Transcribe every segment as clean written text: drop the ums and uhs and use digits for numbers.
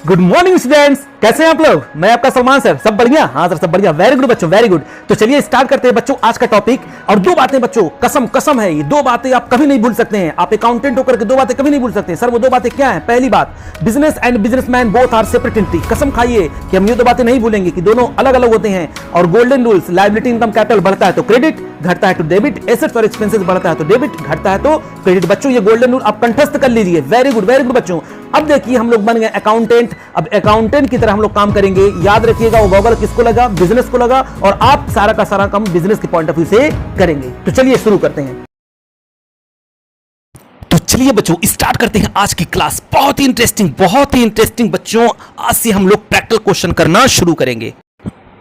Good morning students, कैसे हैं आप लोग। मैं आपका सलमान सर। सब बढ़िया? हाँ सर, सब बढ़िया। वेरी गुड बच्चों, वेरी गुड। तो चलिए स्टार्ट करते हैं बच्चों आज का टॉपिक। और दो बातें बच्चों, कसम कसम है, ये दो बातें आप कभी नहीं भूल सकते हैं। आप अकाउंटेंट होकर के दो बातें कभी नहीं भूल सकते हैं। सर वो दो बातें क्या हैं? पहली बात, business and businessman both are separate entity. कसम खाइए कि हम ये दो बातें नहीं भूलेंगे कि दोनों अलग अलग होते हैं। और golden rules, liability income capital बढ़ता है तो क्रेडिट, घटता है तो डेबिट। एसेट्स और एक्सपेंसेस बढ़ता है तो डेबिट, घटता है तो क्रेडिट। बच्चों ये गोल्डन रूल आप कंठस्थ कर लीजिए। वेरी गुड बच्चों। अब देखिए हम लोग बन गए अकाउंटेंट। अब अकाउंटेंट की तरह हम लोग काम करेंगे। याद रखिएगा वो गॉगल किसको लगा? बिजनेस को लगा। और आप सारा का सारा काम बिजनेस के पॉइंट ऑफ व्यू से करेंगे। तो चलिए शुरू करते हैं। तो चलिए बच्चों स्टार्ट करते हैं आज की क्लास। बहुत ही इंटरेस्टिंग बच्चों। आज से हम लोग प्रैक्टिकल क्वेश्चन करना शुरू करेंगे।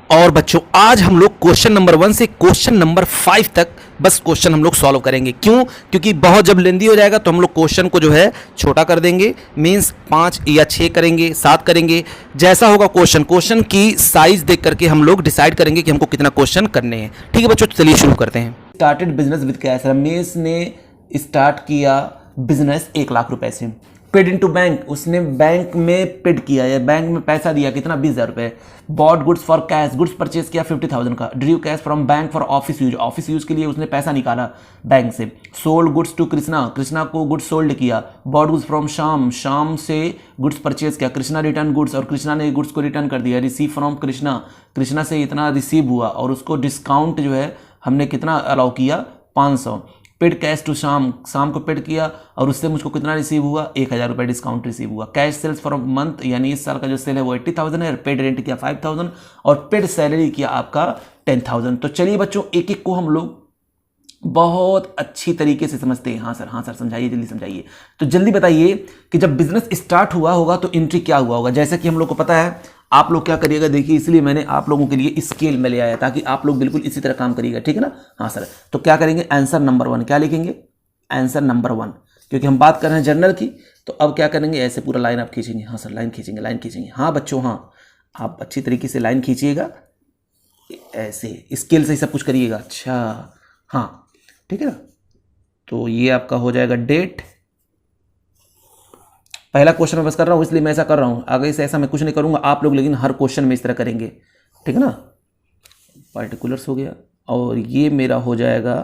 और बच्चों आज हम लोग क्वेश्चन नंबर 1 से क्वेश्चन नंबर 5 तक बस क्वेश्चन हम लोग सॉल्व करेंगे। क्यों? क्योंकि बहुत जब लेंदी हो जाएगा तो हम लोग क्वेश्चन को जो है छोटा कर देंगे। मींस 5 या 6 करेंगे, 7 करेंगे, जैसा होगा क्वेश्चन की साइज देख करके हम लोग डिसाइड करेंगे कि हमको कितना क्वेश्चन करने हैं। ठीक है बच्चों, चलिए शुरू करते हैं। Started business with cash. Ramesh ने स्टार्ट किया बिजनेस 1 लाख रुपए से। पेड इनटू बैंक, उसने बैंक में पेड किया या बैंक में पैसा दिया, कितना? 20,000 रुपए। Bought goods for cash, goods purchase किया 50,000 का। Drew cash from bank for office use, office use के लिए उसने पैसा निकाला बैंक से। Sold goods to Krishna, Krishna को गुड्स सोल्ड किया। Bought goods from Shyam, Shyam से गुड्स परचेज किया। कृष्णा रिटर्न गुड्स, और कृष्णा ने गुड्स को रिटर्न कर दिया। रिसीव फ्रॉम कृष्णा, कृष्णा से इतना रिसीव हुआ और उसको डिस्काउंट जो है हमने कितना अलाउ किया? 500। पेड कैश टू शाम, शाम को पेड किया और उससे मुझको कितना रिसीव हुआ? 1,000 रुपये डिस्काउंट रिसीव हुआ। कैश सेल्स फॉर मंथ, यानी इस साल का जो सेल है वो 80,000 है। पेड रेंट किया 5,000 और पेड सैलरी किया आपका 10,000। तो चलिए बच्चों एक एक को हम लोग बहुत अच्छी तरीके से समझते हैं। हाँ सर समझाइए, जल्दी समझाइए। तो जल्दी बताइए कि जब बिजनेस स्टार्ट हुआ होगा तो एंट्री क्या हुआ होगा? जैसा कि हम लोग को पता है, आप लोग क्या करिएगा देखिए, इसलिए मैंने आप लोगों के लिए स्केल में ले आया ताकि आप लोग बिल्कुल इसी तरह काम करिएगा। ठीक है ना? हाँ सर। तो क्या करेंगे? आंसर नंबर 1 क्या लिखेंगे? आंसर नंबर 1, क्योंकि हम बात कर रहे हैं जर्नल की। तो अब क्या करेंगे? ऐसे पूरा लाइन आप खींचेंगे। हाँ सर, लाइन खींचेंगे। हाँ बच्चों, हाँ आप अच्छी तरीके से लाइन खींचिएगा, ऐसे स्केल से ही सब कुछ करिएगा। अच्छा हाँ, ठीक है ना? तो ये आपका हो जाएगा डेट। पहला क्वेश्चन मैं बस कर रहा हूँ इसलिए मैं ऐसा कर रहा हूँ, आगे से ऐसा मैं कुछ नहीं करूँगा आप लोग, लेकिन हर क्वेश्चन में इस तरह करेंगे। ठीक है ना? पार्टिकुलर्स हो गया और ये मेरा हो जाएगा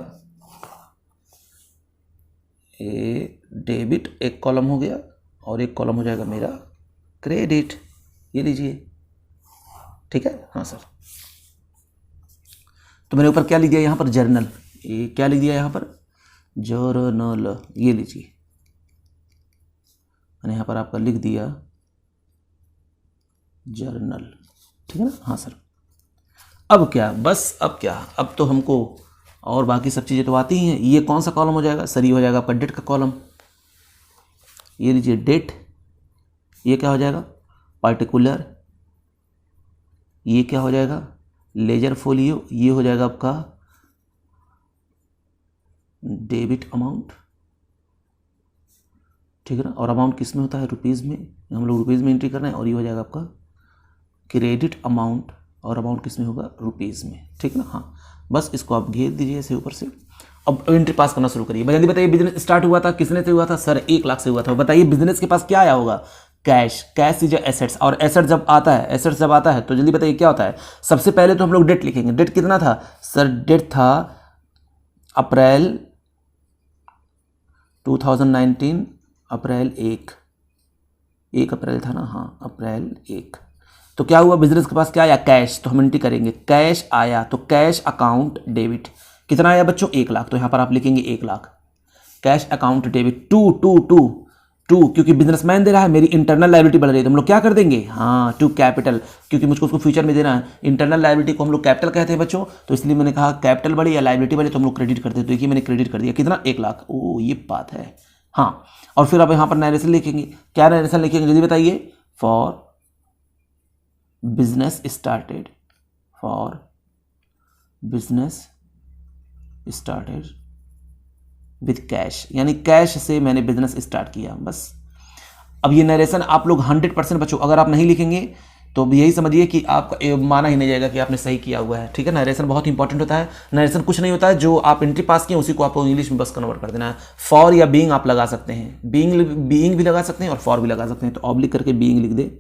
ए डेबिट, एक कॉलम हो गया और एक कॉलम हो जाएगा मेरा क्रेडिट। ये लीजिए। ठीक है? हाँ सर। तो मैंने ऊपर क्या लिख दिया यहाँ पर? जर्नल। ये क्या लिख दिया यहाँ पर? जर्नल। ये लीजिए, मैंने यहाँ पर आपका लिख दिया जर्नल। ठीक है ना? हाँ सर। अब क्या? बस अब क्या? अब तो हमको और बाकी सब चीज़ें तो आती ही हैं। ये कौन सा कॉलम हो जाएगा? सर ये हो जाएगा आपका डेट का कॉलम। ये लीजिए डेट। ये क्या हो जाएगा? पार्टिकुलर। ये क्या हो जाएगा? Ledger folio. ये हो जाएगा आपका डेबिट अमाउंट। ठीक है ना? और अमाउंट किस में होता है? रुपीज़ में। हम लोग रुपीज़ में एंट्री करना है। और ये हो जाएगा आपका क्रेडिट अमाउंट, और अमाउंट किस में होगा? रुपीज़ में। ठीक है ना? हाँ, बस इसको आप घेर दीजिए ऐसे ऊपर से। अब एंट्री पास करना शुरू करिए। जल्दी बताइए, बिजनेस स्टार्ट हुआ था किसने से हुआ था? सर 1 लाख से हुआ था। बताइए बिजनेस के पास क्या आया होगा? कैश। कैश इज एसेट्स, और एसेट जब आता है तो जल्दी बताइए क्या होता है? सबसे पहले तो हम लोग डेट लिखेंगे। डेट कितना था? सर डेट था अप्रैल 2019, अप्रैल 1 अप्रैल था ना? हाँ, अप्रैल 1। तो क्या हुआ? बिजनेस के पास क्या आया? कैश। तो हम एंट्री करेंगे, कैश आया तो कैश अकाउंट डेबिट। कितना आया बच्चों? 1 लाख। तो यहाँ पर आप लिखेंगे 1 lakh. Cash account debit to, क्योंकि बिजनेसमैन दे रहा है, मेरी इंटरनल लायबिलिटी बढ़ रही है तो हम लोग क्या कर देंगे? हाँ, टू कैपिटल, क्योंकि मुझको उसको फ्यूचर में देना है। इंटरनल लायबिलिटी को हम लोग कैपिटल कहते हैं बच्चों, तो इसलिए मैंने कहा कैपिटल बढ़ी या लायबिलिटी बढ़ी तो हम लोग क्रेडिट करते हैं। तो देखिए मैंने क्रेडिट कर दिया। कितना? 1 लाख। ओ ये बात है। हाँ, और फिर आप यहाँ पर नरेशन लिखेंगे। क्या नरेशन लिखेंगे जल्दी बताइए? For business started with cash, यानी कैश से मैंने बिजनेस स्टार्ट किया। बस अब ये नरेशन आप लोग 100% बच्चों, अगर आप नहीं लिखेंगे तो यही समझिए कि आपका माना ही नहीं जाएगा कि आपने सही किया हुआ है। ठीक है? नरेशन बहुत इंपॉर्टेंट होता है। नरेशन कुछ नहीं होता है, जो आप एंट्री पास किए उसी को आपको इंग्लिश में बस कन्वर्ट कर देना है। फॉर या बीइंग आप लगा सकते हैं, बीइंग भी लगा सकते हैं और फॉर भी लगा सकते हैं। तो ऑब्लिक करके बीइंग लिख दे,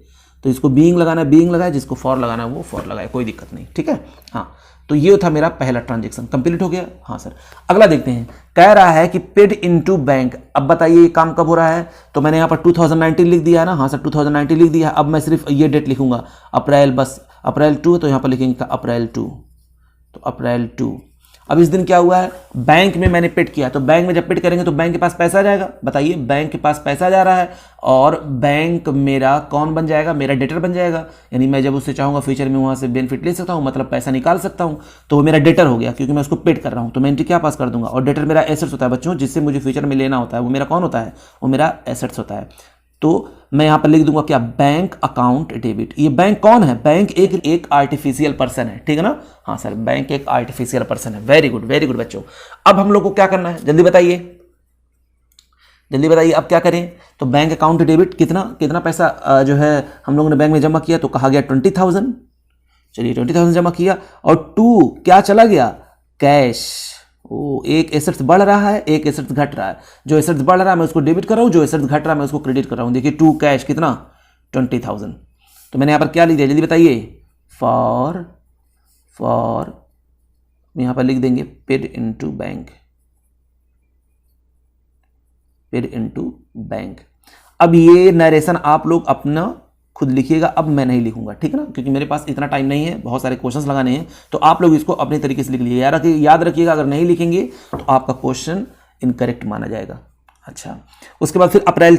तो इसको बीइंग लगाना है बीइंग लगाए, जिसको फॉर लगाना है वो फॉर लगाए, कोई दिक्कत नहीं, ठीक है। हाँ, तो ये था मेरा पहला ट्रांजेक्शन, कंप्लीट हो गया। हाँ सर, अगला देखते हैं। कह रहा है कि पेड इनटू बैंक। अब बताइए ये काम कब हो रहा है, तो मैंने यहाँ पर 2019 लिख दिया है ना। हाँ सर, 2019 लिख दिया है। अब मैं सिर्फ ये डेट लिखूंगा, अप्रैल, बस अप्रैल 2, तो यहाँ पर लिखेंगे अप्रैल 2, तो अप्रैल 2। अब इस दिन क्या हुआ है, बैंक में मैंने पेड किया, तो बैंक में जब पेड करेंगे तो बैंक के पास पैसा आ जाएगा। बताइए, बैंक के पास पैसा जा रहा है और बैंक मेरा कौन बन जाएगा, मेरा डेटर बन जाएगा। यानी मैं जब उससे चाहूंगा फ्यूचर में वहां से बेनिफिट ले सकता हूं, मतलब पैसा निकाल सकता हूं, तो वो मेरा डेटर हो गया, क्योंकि मैं उसको पेड कर रहा हूं। तो मैं एंट्री क्या पास कर दूंगा। और डेटर मेरा एसेट्स होता है बच्चों, जिससे मुझे फ्यूचर में लेना होता है, वो मेरा कौन होता है, वो मेरा एसेट्स होता है। तो मैं यहां पर लिख दूंगा क्या, बैंक अकाउंट डेबिट। ये बैंक कौन है, बैंक एक आर्टिफिशियल पर्सन है, ठीक है ना। हाँ सर, बैंक एक आर्टिफिशियल पर्सन है। वेरी गुड बच्चों। अब हम लोग को क्या करना है, जल्दी बताइए, जल्दी बताइए अब क्या करें। तो बैंक अकाउंट डेबिट कितना पैसा जो है हम लोगों ने बैंक में जमा किया, तो कहा गया 20,000। चलिए 20,000 जमा किया, और 2 क्या चला गया, कैश। ओ, एक एसेट्स बढ़ रहा है, एक एसेट्स घट रहा है। जो एसेट्स बढ़ रहा है मैं उसको डेबिट कर रहा हूं, जो एसेट्स घट रहा है मैं उसको क्रेडिट कर रहा हूं। देखिए 2 कैश कितना, 20,000। तो मैंने यहां पर क्या लिख दिया, जल्दी बताइए, फॉर यहां पर लिख देंगे paid into bank, paid into bank. अब ये नरेशन आप लोग अपना खुद लिखिएगा, अब मैं नहीं लिखूंगा, ठीक है ना, क्योंकि मेरे पास इतना टाइम नहीं है, बहुत सारे क्वेश्चंस लगाने हैं। तो आप लोग इसको अपने तरीके से लिख लीजिए। याद रखिएगा, अगर नहीं लिखेंगे तो आपका क्वेश्चन इनकरेक्ट माना जाएगा। अच्छा, उसके बाद फिर अप्रैल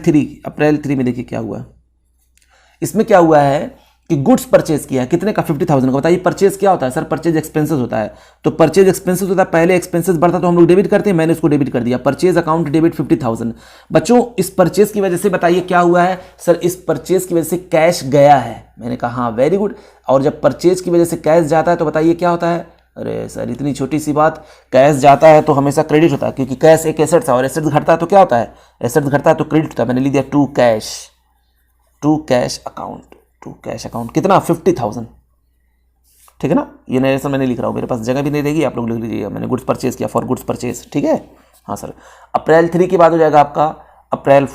3 में देखिए क्या हुआ। इसमें क्या हुआ है कि गुड्स परचेज किया, कितने का, 50,000 का। बताइए परचेज क्या होता है सर, परचेज एक्सपेंसेस होता है। तो परचेज एक्सपेंसेस होता है, पहले एक्सपेंसेस बढ़ता तो हम लोग डेबिट करते हैं, मैंने उसको डेबिट कर दिया, परचेज अकाउंट डेबिट 50,000। बच्चों इस परचेज की वजह से बताइए क्या हुआ है सर, इस परचेज की वजह से कैश गया है। मैंने कहा हाँ, वेरी गुड। और जब परचेज की वजह से कैश जाता है तो बताइए क्या होता है, अरे सर इतनी छोटी सी बात, कैश जाता है तो हमेशा क्रेडिट होता है, क्योंकि कैश एक एसेट्स है, और एसेट्स घटता है तो क्या होता है, एसेट्स घटता है तो क्रेडिट होता है। मैंने लिख दिया टू कैश अकाउंट कितना, 50,000, ठीक है ना। ये नरेशन मैंने लिख रहा हूँ, मेरे पास जगह भी नहीं रहेगी, आप लोग लिख लीजिएगा। मैंने गुड्स परचेज किया, फॉर गुड्स परचेज, ठीक है। हाँ सर, अप्रैल 3 के बाद हो जाएगा आपका अप्रैल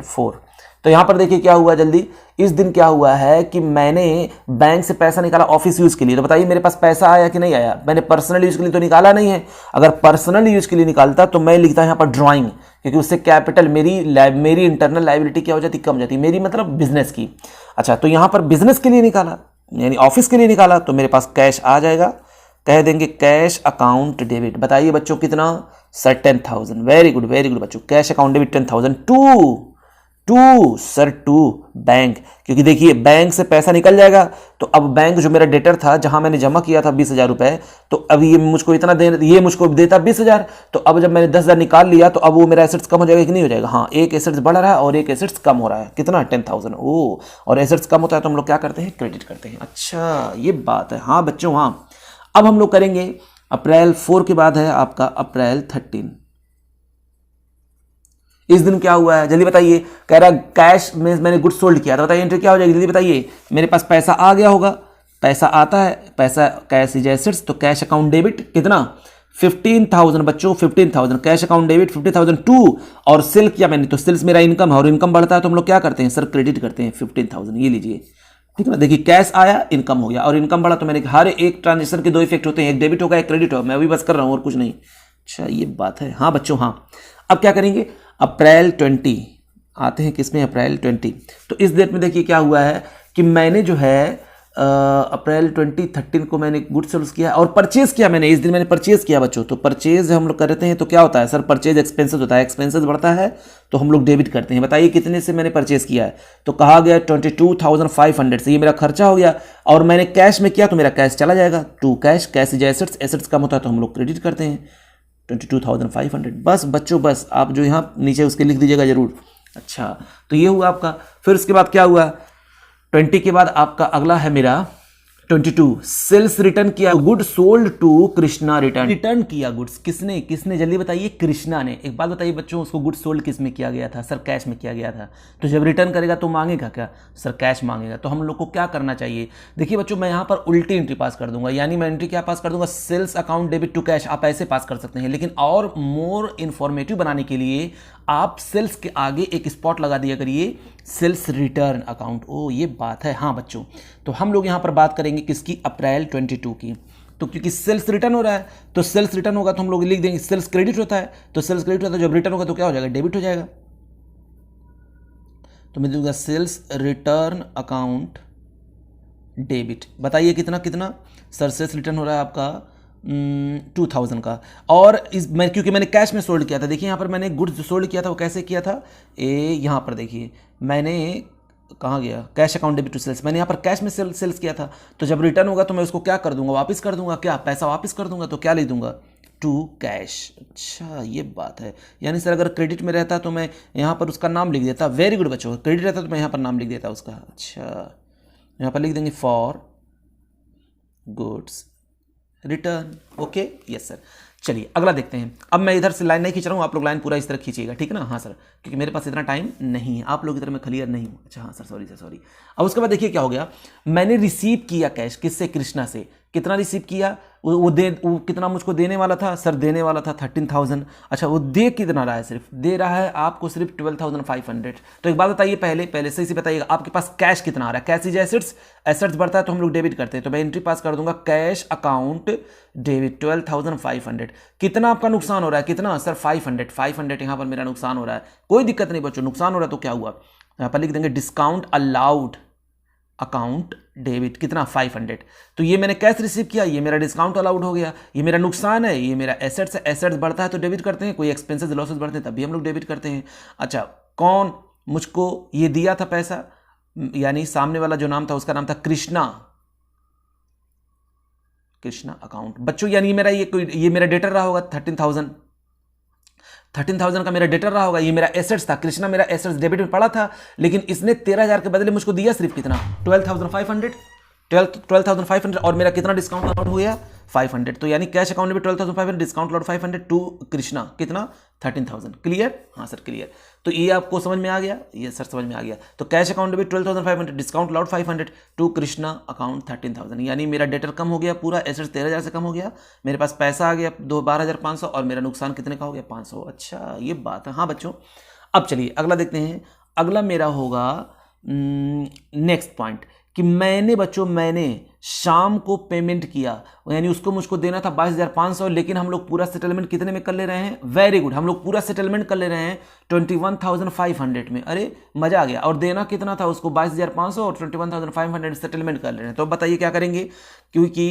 4। तो यहां पर देखिए क्या हुआ जल्दी। इस दिन क्या हुआ है कि मैंने बैंक से पैसा निकाला ऑफिस यूज के लिए। तो बताइए मेरे पास पैसा आया कि नहीं आया, मैंने पर्सनल यूज के लिए तो निकाला नहीं है। अगर पर्सनल यूज के लिए निकालता तो मैं लिखता यहां पर ड्राइंग, क्योंकि उससे कैपिटल मेरी इंटरनल लायबिलिटी क्या हो जाती, कम जाती, मेरी मतलब बिजनेस की। अच्छा, तो यहां पर बिजनेस के लिए निकाला, यानी ऑफिस के लिए निकाला, तो मेरे पास कैश आ जाएगा। कह देंगे कैश अकाउंट डेबिट। बताइए बच्चों कितना, सर 10,000। वेरी गुड बच्चों, cash account debit 10,000 to bank, क्योंकि देखिए बैंक से पैसा निकल जाएगा। तो अब बैंक जो मेरा डेटर था, जहां मैंने जमा किया था 20,000 रुपए, तो अब ये मुझको इतना ये मुझको देता 20,000। तो अब जब मैंने 10,000 निकाल लिया तो अब वो मेरा एसेट्स कम हो जाएगा कि नहीं हो जाएगा। हाँ, एक एसेट्स बढ़ रहा है और एक एसेट्स कम हो रहा है, कितना, 10,000। ओ, और एसेट्स कम होता है तो हम लोग क्या करते हैं, क्रेडिट करते हैं। अच्छा, ये बात है। हाँ बच्चों, हाँ। अब हम लोग करेंगे अप्रैल 4 के बाद है आपका अप्रैल 13। इस दिन क्या हुआ है जल्दी बताइए। कह रहा कैश में मैंने गुड्स सोल्ड किया था, बताइए एंट्री क्या हो जाएगी, जल्दी बताइए। मेरे पास पैसा आ गया होगा, पैसा आता है, पैसा कैश इज एसेट्स, तो कैश अकाउंट डेबिट कितना, 15,000 बच्चों, 15,000 कैश अकाउंट डेबिट 50,000 टू। और सेल किया मैंने, तो सेल्स मेरा इनकम है, और इनकम बढ़ता है तो हम लोग क्या करते हैं सर, क्रेडिट करते हैं 15,000। ये लीजिए, ठीक है ना। देखिए कैश आया, इनकम हो गया, और इनकम बढ़ा तो मैंने हर एक ट्रांजेक्शन के 2 इफेक्ट होते हैं, एक डेबिट होगा एक क्रेडिट होगा। मैं अभी बस कर रहा हूं और कुछ नहीं। अच्छा, ये बात है। हाँ बच्चों, हाँ। अब क्या करेंगे, अप्रैल 20 आते हैं, किसमें, अप्रैल 20। तो इस डेट में देखिए क्या हुआ है कि मैंने जो है अप्रैल 2013 को मैंने गुड सेल्स किया और परचेज किया। मैंने इस दिन मैंने परचेज किया बच्चों। तो परचेज हम लोग करते हैं तो क्या होता है सर, परचेज एक्सपेंसेस होता है, एक्सपेंसेस बढ़ता है तो हम लोग डेबिट करते हैं। बताइए कितने से मैंने परचेज किया है, तो कहा गया 22,500 से, ये मेरा खर्चा हो गया। और मैंने कैश में किया तो मेरा कैश चला जाएगा, to cash is assets, assets कम होता है तो हम लोग क्रेडिट करते हैं 22,500। बस बच्चों, बस आप जो यहाँ नीचे उसके लिख दीजिएगा जरूर। अच्छा, तो ये हुआ आपका। फिर उसके बाद क्या हुआ, 20 के बाद आपका अगला है मेरा 22 सेल्स रिटर्न किया, good sold to Krishna, return return किया गुड्स किसने किसने जल्दी बताइए, कृष्णा ने। एक बात बताइए बच्चों, उसको गुड सोल्ड किस में किया गया था, सर कैश में किया गया था। तो जब रिटर्न करेगा तो मांगेगा क्या, सर कैश मांगेगा। तो हम लोग को क्या करना चाहिए, देखिए बच्चों मैं यहाँ पर उल्टी एंट्री पास कर दूंगा, यानी मैं एंट्री क्या पास कर दूंगा, sales account debit to cash, आप ऐसे पास कर सकते हैं। लेकिन और मोर इंफॉर्मेटिव बनाने के लिए आप सेल्स के आगे एक स्पॉट लगा दिया करिए, सेल्स रिटर्न अकाउंट। ओ ये बात है। हाँ बच्चों, तो हम लोग यहाँ पर बात करेंगे किसकी, अप्रैल 22 की। तो क्योंकि सेल्स रिटर्न हो रहा है तो सेल्स रिटर्न होगा तो हम लोग लिख देंगे सेल्स क्रेडिट होता है, तो सेल्स क्रेडिट होता है, जब रिटर्न होगा तो क्या हो जाएगा, डेबिट हो जाएगा। तो मैं दूंगा सेल्स रिटर्न अकाउंट डेबिट। बताइए कितना कितना, सर सेल्स रिटर्न हो रहा है आपका 2000 का। और इस मैं क्योंकि मैंने कैश में सोल्ड किया था, देखिए यहाँ पर मैंने गुड्स सोल्ड किया था, वो कैसे किया था, यहाँ पर देखिए मैंने कहाँ गया, cash account debit to sales, मैंने यहाँ पर कैश में सेल्स किया था। तो जब रिटर्न होगा तो मैं उसको क्या कर दूंगा, वापस कर दूंगा, क्या पैसा वापस कर दूंगा। तो क्या लिख दूंगा, टू कैश। अच्छा ये बात है, यानी सर अगर क्रेडिट में रहता तो मैं यहाँ पर उसका नाम लिख देता। वेरी गुड बच्चों, क्रेडिट रहता तो मैं यहाँ पर नाम लिख देता उसका। अच्छा यहाँ पर लिख देंगे for goods return. Okay yes sir. चलिए अगला देखते हैं। अब मैं इधर से लाइन नहीं खींच रहा हूँ, आप लोग लाइन पूरा इस तरह खींचिएगा, ठीक है ना। हाँ सर, क्योंकि मेरे पास इतना टाइम नहीं है, आप लोग की तरह मैं क्लियर नहीं हूँ। अच्छा हाँ सर, सॉरी सर सॉरी। अब उसके बाद देखिए क्या हो गया, मैंने रिसीव किया कैश किससे, कृष्णा से। कितना रिसीव किया, वो कितना मुझको देने वाला था, सर देने वाला था 13,000। अच्छा वो दे कितना रहा है, सिर्फ दे रहा है आपको सिर्फ 12,500। तो एक बात बताइए, पहले सही से बताइएगा, आपके पास कैश कितना आ रहा है। कैश इज एसेट्स, एसेट्स बढ़ता है तो हम लोग डेबिट करते हैं, तो मैं एंट्री पास कर दूंगा कैश अकाउंट डेबिट 12,500। कितना आपका नुकसान हो रहा है, कितना सर 500 यहाँ पर मेरा नुकसान हो रहा है। कोई दिक्कत नहीं बच्चों, नुकसान हो रहा है तो क्या हुआ, यहाँ पर लिख देंगे डिस्काउंट अलाउड अकाउंट डेबिट, कितना 500। तो ये मैंने कैश रिसीव किया, ये मेरा डिस्काउंट अलाउड हो गया, ये मेरा नुकसान है, ये मेरा एसेट्स है। एसेट्स बढ़ता है तो डेबिट करते हैं, कोई एक्सपेंसेस लॉसेस बढ़ते हैं तब भी हम लोग डेबिट करते हैं। अच्छा कौन मुझको ये दिया था पैसा, यानी सामने वाला जो नाम था उसका नाम था कृष्णा, कृष्णा अकाउंट बच्चों, यानी ये मेरा डेटर रहा होगा 13,000 का मेरा डेटर रहा होगा, ये मेरा एसेट्स था, कृष्णा मेरा एसेट्स डेबिट में पड़ा था, लेकिन इसने 13,000 के बदले मुझको दिया सिर्फ कितना, 12,500 और मेरा कितना डिस्काउंट अलाउड हो गया 500। तो यानी कैश अकाउंट में 12,500, डिस्काउंट अलाउड 500 टू कृष्णा कितना 13,000। क्लियर, हाँ सर क्लियर। तो ये आपको समझ में आ गया, ये सर समझ में आ गया। तो कैश अकाउंट में 12,500, discount allowed 500 to Krishna account 13,000, यानी मेरा डेटर कम हो गया पूरा, एसेट्स 13,000 से कम हो गया, मेरे पास पैसा आ गया 12,500 और मेरा नुकसान कितने का हो गया 500। अच्छा ये बात है। हाँ बच्चों, अब चलिए अगला देखते हैं। अगला मेरा होगा नेक्स्ट पॉइंट कि मैंने शाम को पेमेंट किया, यानी उसको मुझको देना था 22,500, लेकिन हम लोग पूरा सेटलमेंट कितने में कर ले रहे हैं, वेरी गुड, हम लोग पूरा सेटलमेंट कर ले रहे हैं 21,500 में। अरे मजा आ गया। और देना कितना था उसको 22,500 और 21,500 सेटलमेंट कर ले रहे हैं। तो बताइए क्या करेंगे, क्योंकि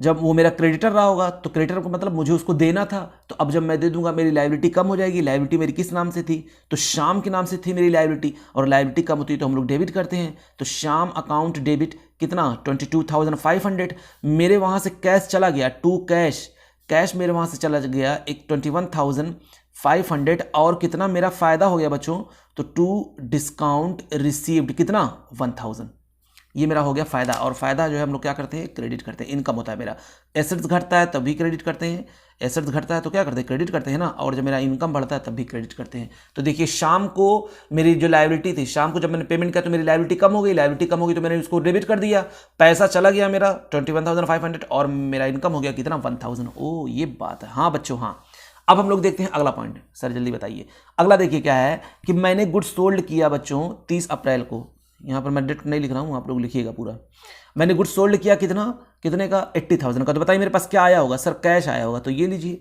जब वो मेरा क्रेडिटर रहा होगा तो क्रेडिटर को मतलब मुझे उसको देना था, तो अब जब मैं दे दूंगा मेरी लायबिलिटी कम हो जाएगी। लायबिलिटी मेरी किस नाम से थी, तो शाम के नाम से थी मेरी लायबिलिटी, और लायबिलिटी कम होती है तो हम लोग डेबिट करते हैं। तो शाम अकाउंट डेबिट कितना 22,500। मेरे वहां से कैश चला गया टू कैश मेरे वहां से चला गया एक 21,500, और कितना मेरा फायदा हो गया बच्चों, तो टू डिस्काउंट रिसीव्ड कितना 1,000। ये मेरा हो गया फायदा, और फायदा जो है हम लोग क्या करते हैं, क्रेडिट करते हैं। इनकम होता है मेरा, एसेट्स घटता है तब भी क्रेडिट करते हैं, एसेट्स घटता है तो क्या करते हैं, क्रेडिट करते हैं ना, और जब मेरा इनकम बढ़ता है तब भी क्रेडिट करते हैं। तो देखिए शाम को मेरी जो लायबिलिटी थी, शाम को जब मैंने पेमेंट किया तो मेरी लायबिलिटी कम हो गई, तो मैंने उसको डेबिट कर दिया, पैसा चला गया मेरा 21,500 और मेरा इनकम हो गया कितना 1,000। ओ ये बात है। हाँ बच्चों हाँ। अब हम लोग देखते हैं अगला पॉइंट, सर जल्दी बताइए। अगला देखिए क्या है कि मैंने गुड्स सोल्ड किया बच्चों 30 अप्रैल को, यहाँ पर मैं डेट नहीं लिख रहा हूँ, आप लोग लिखिएगा पूरा। मैंने गुड्स सोल्ड किया कितने का 80,000 का। तो बताइए मेरे पास क्या आया होगा, सर कैश आया होगा, तो ये लीजिए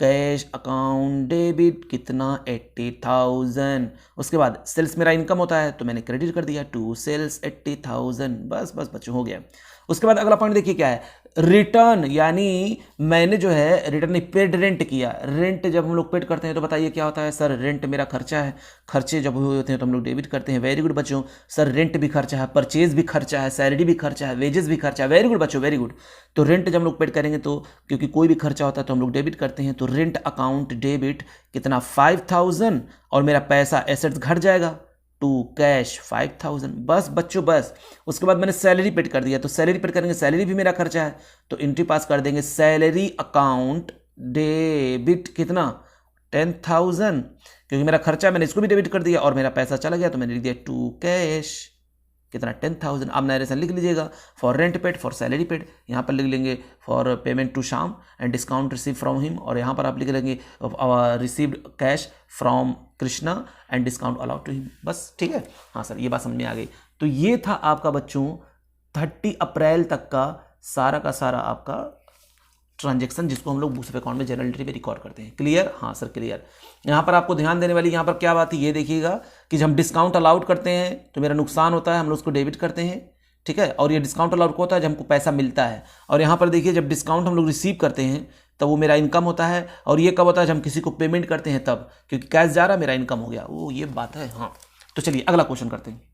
कैश अकाउंट डेबिट कितना 80,000। उसके बाद सेल्स मेरा इनकम होता है तो मैंने क्रेडिट कर दिया टू सेल्स 80,000। बस बच्चों हो गया। उसके बाद अगला पॉइंट देखिए क्या है, रिटर्न, यानी मैंने जो है रिटर्न पेड रेंट किया। रेंट जब हम लोग पेड करते हैं तो बताइए क्या होता है, सर रेंट मेरा खर्चा है, खर्चे जब हुए होते हैं तो हम लोग डेबिट करते हैं। वेरी गुड बच्चों, सर रेंट भी खर्चा है, परचेज भी खर्चा है, सैलरी भी खर्चा है, वेजेस भी खर्चा है। वेरी गुड बच्चों, वेरी गुड। तो रेंट जब हम लोग पेड करेंगे तो क्योंकि कोई भी खर्चा होता है तो हम लोग डेबिट करते हैं। तो रेंट अकाउंट डेबिट कितना 5,000, और मेरा पैसा एसेट्स घट जाएगा, टू कैश 5000, बस बच्चों बस। उसके बाद मैंने सैलरी पेड कर दिया, तो सैलरी पेड करेंगे, सैलरी भी मेरा खर्चा है, तो एंट्री पास कर देंगे सैलरी अकाउंट डेबिट कितना 10,000, क्योंकि मेरा खर्चा मैंने इसको भी डेबिट कर दिया और मेरा पैसा चला गया, तो मैंने लिख दिया टू कैश कितना 10,000। अब नरेशन लिख लीजिएगा, for rent paid, for salary paid, यहाँ पर लिख लेंगे for payment to Shyam and discount receive from him, और यहाँ पर आप लिख लेंगे received cash from Krishna and discount allowed to him, बस ठीक है। हाँ सर, ये बात समझ में आ गई। तो ये था आपका बच्चों 30 अप्रैल तक का सारा आपका ट्रांजैक्शन, जिसको हम लोग बुक्स ऑफ अकाउंट में जर्नल एंट्री में रिकॉर्ड करते हैं। क्लियर? हाँ सर क्लियर। यहाँ पर आपको ध्यान देने वाली यहाँ पर क्या बात है, ये देखिएगा कि जब हम डिस्काउंट अलाउड करते हैं तो मेरा नुकसान होता है, हम लोग उसको डेबिट करते हैं, ठीक है। और ये डिस्काउंट अलाउड को होता है जब हमको पैसा मिलता है, और यहाँ पर देखिए जब डिस्काउंट हम लोग रिसीव करते हैं तब वो मेरा इनकम होता है, और ये कब होता है जब हम किसी को पेमेंट करते हैं तब, क्योंकि कैश जा रहा मेरा इनकम हो गया, वो ये बात है। हाँ तो चलिए अगला क्वेश्चन करते हैं।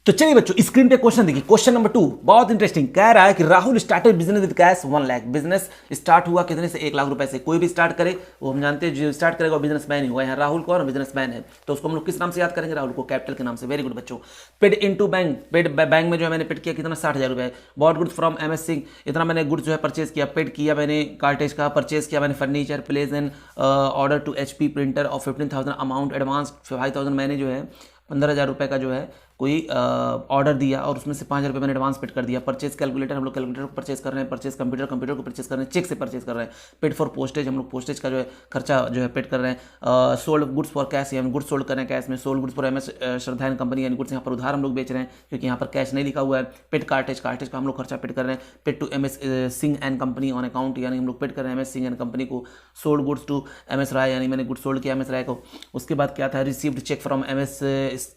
तो चलिए बच्चों स्क्रीन पे क्वेश्चन देखिए, क्वेश्चन नंबर 2 बहुत इंटरेस्टिंग। कह रहा है कि Rahul started business with cash 1 lakh. Business start हुआ कितने से? 1 लाख रुपए से। कोई भी स्टार्ट करे वो हम जानते हैं जो स्टार्ट करेगा वो बिजनेसमैन ही हुआ। यहाँ राहुल कौन? बिजनेसमैन है, तो उसको हम लोग किस नाम से याद करेंगे? राहुल को कैपिटल के नाम से। वेरी गुड बच्चों। Paid into bank, paid bank में जो है मैंने पेड किया कितना? 60,000 रुपए। Bought goods from MS Singh, इतना मैंने गुड्स जो है परचेज किया, पेड किया मैंने कार्टेज का, परचेज किया मैंने furniture, place and order to HP printer of 15,000 amount advance 5,000 मैंने जो है 15,000 रुपये का जो है कोई ऑर्डर दिया और उसमें से 5,000 रुपये मैंने एडवांस पेड कर दिया। परचेज कैलकुलेटर, हम लोग कैलकुलेटर को परचेज कर रहे हैं। परचेज कंप्यूटर को परचेज कर रहे हैं। चेक से परचेज कर रहे हैं। पेड फॉर पोस्टेज, हम लोग पोस्टेज का जो है खर्चा जो है पेड कर रहे हैं। सोल्ड गुड्स फॉर कैश, हम गुड्स सोल्ड कर रहे हैं कैश में। Sold goods for MS Shraddha and company, यानी गुड्स यहाँ पर उधार हम लोग बेच रहे हैं क्योंकि यहाँ पर कैश नहीं लिखा हुआ है। पेड कार्टेज का हम लोग खर्चा पेड कर रहे हैं। Paid to MS Singh and company on account, यानी हम लोग पेड कर रहे हैं MS सिंह एंड कंपनी को। Sold goods to MS Rai, यानी मैंने गुड्स सोल्ड किया MS राय को। उसके बाद क्या था? Received cheque from MS